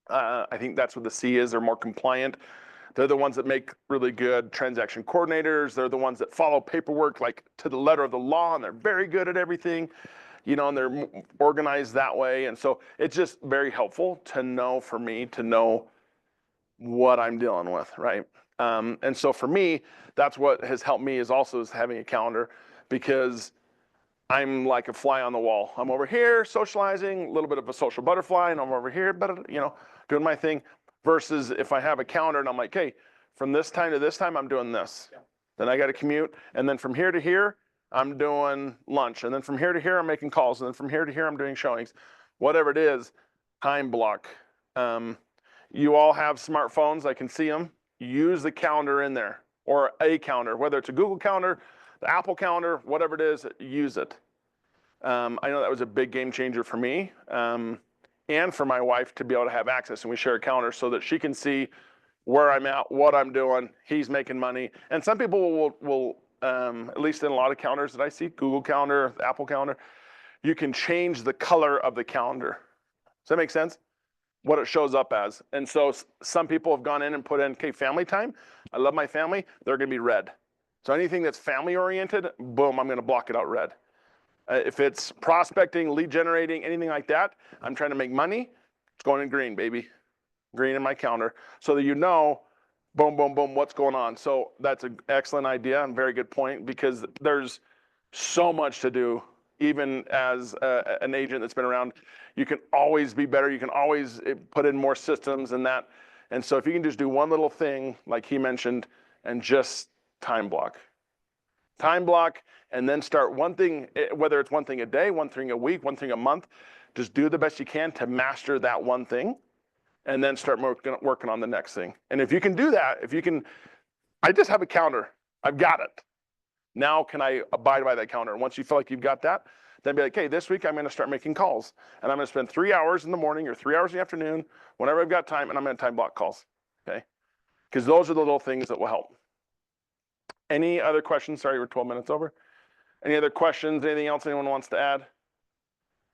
I think that's what the C is. They're more compliant. They're the ones that make really good transaction coordinators. They're the ones that follow paperwork like to the letter of the law, and they're very good at everything, and they're organized that way. And so it's just very helpful to know, for me, to know what I'm dealing with, right? And so for me, that's what has helped me is having a calendar, because I'm like a fly on the wall. I'm over here socializing, a little bit of a social butterfly, and I'm over here, doing my thing. Versus if I have a calendar and I'm like, hey, from this time to this time, I'm doing this. Yeah. Then I got to commute. And then from here to here, I'm doing lunch. And then from here to here, I'm making calls. And then from here to here, I'm doing showings. Whatever it is, time block. You all have smartphones. I can see them. Use the calendar in there, or a calendar, whether it's a Google calendar, the Apple calendar, whatever it is, use it. I know that was a big game changer for me. And for my wife to be able to have access, and we share a calendar so that she can see where I'm at, what I'm doing. He's making money, and some people will at least in a lot of calendars that I see, Google Calendar, Apple Calendar, you can change the color of the calendar. Does that make sense? What it shows up as. And so some people have gone in and put in, okay, family time. I love my family. They're going to be red. So anything that's family oriented, boom, I'm going to block it out red. If it's prospecting, lead generating, anything like that, I'm trying to make money, it's going in green, baby. Green in my calendar, so that boom, boom, boom, what's going on. So that's an excellent idea and very good point, because there's so much to do, even as an agent that's been around. You can always be better. You can always put in more systems and that. And so if you can just do one little thing, like he mentioned, and just time block, and then start one thing, whether it's one thing a day, one thing a week, one thing a month, just do the best you can to master that one thing, and then start working on the next thing. And if you can do that, I just have a calendar. I've got it. Now can I abide by that calendar? And once you feel like you've got that, then be like, hey, this week I'm going to start making calls. And I'm going to spend 3 hours in the morning or 3 hours in the afternoon, whenever I've got time, and I'm going to time block calls, okay? Because those are the little things that will help. Any other questions? Sorry, we're 12 minutes over. Any other questions? Anything else anyone wants to add?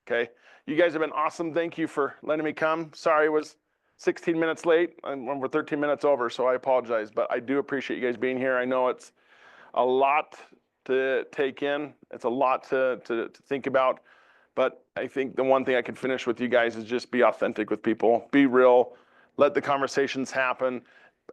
Okay. You guys have been awesome. Thank you for letting me come. Sorry, it was 16 minutes late, and we're 13 minutes over, so I apologize. But I do appreciate you guys being here. I know it's a lot to take in. It's a lot to think about. But I think the one thing I can finish with you guys is just be authentic with people. Be real. Let the conversations happen.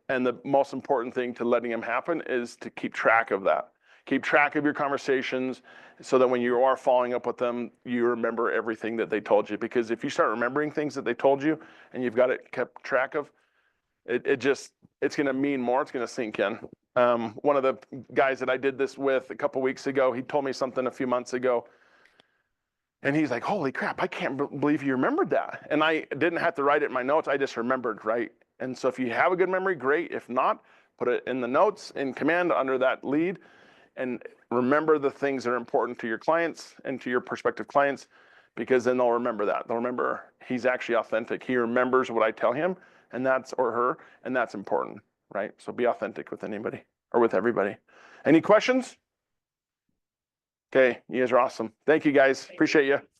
And the most important thing to letting them happen is to keep track of that. Keep track of your conversations so that when you are following up with them, you remember everything that they told you. Because if you start remembering things that they told you and you've got it kept track of, it's going to mean more. It's going to sink in. One of the guys that I did this with a couple weeks ago, he told me something a few months ago. And he's like, holy crap, I can't believe you remembered that. And I didn't have to write it in my notes. I just remembered, right? And so if you have a good memory, great. If not, put it in the notes in command under that lead. And remember the things that are important to your clients and to your prospective clients, because then they'll remember that. They'll remember he's actually authentic. He remembers what I tell him, and or her, and that's important, right? So be authentic with anybody or with everybody. Any questions? Okay, you guys are awesome. Thank you, guys. Appreciate you.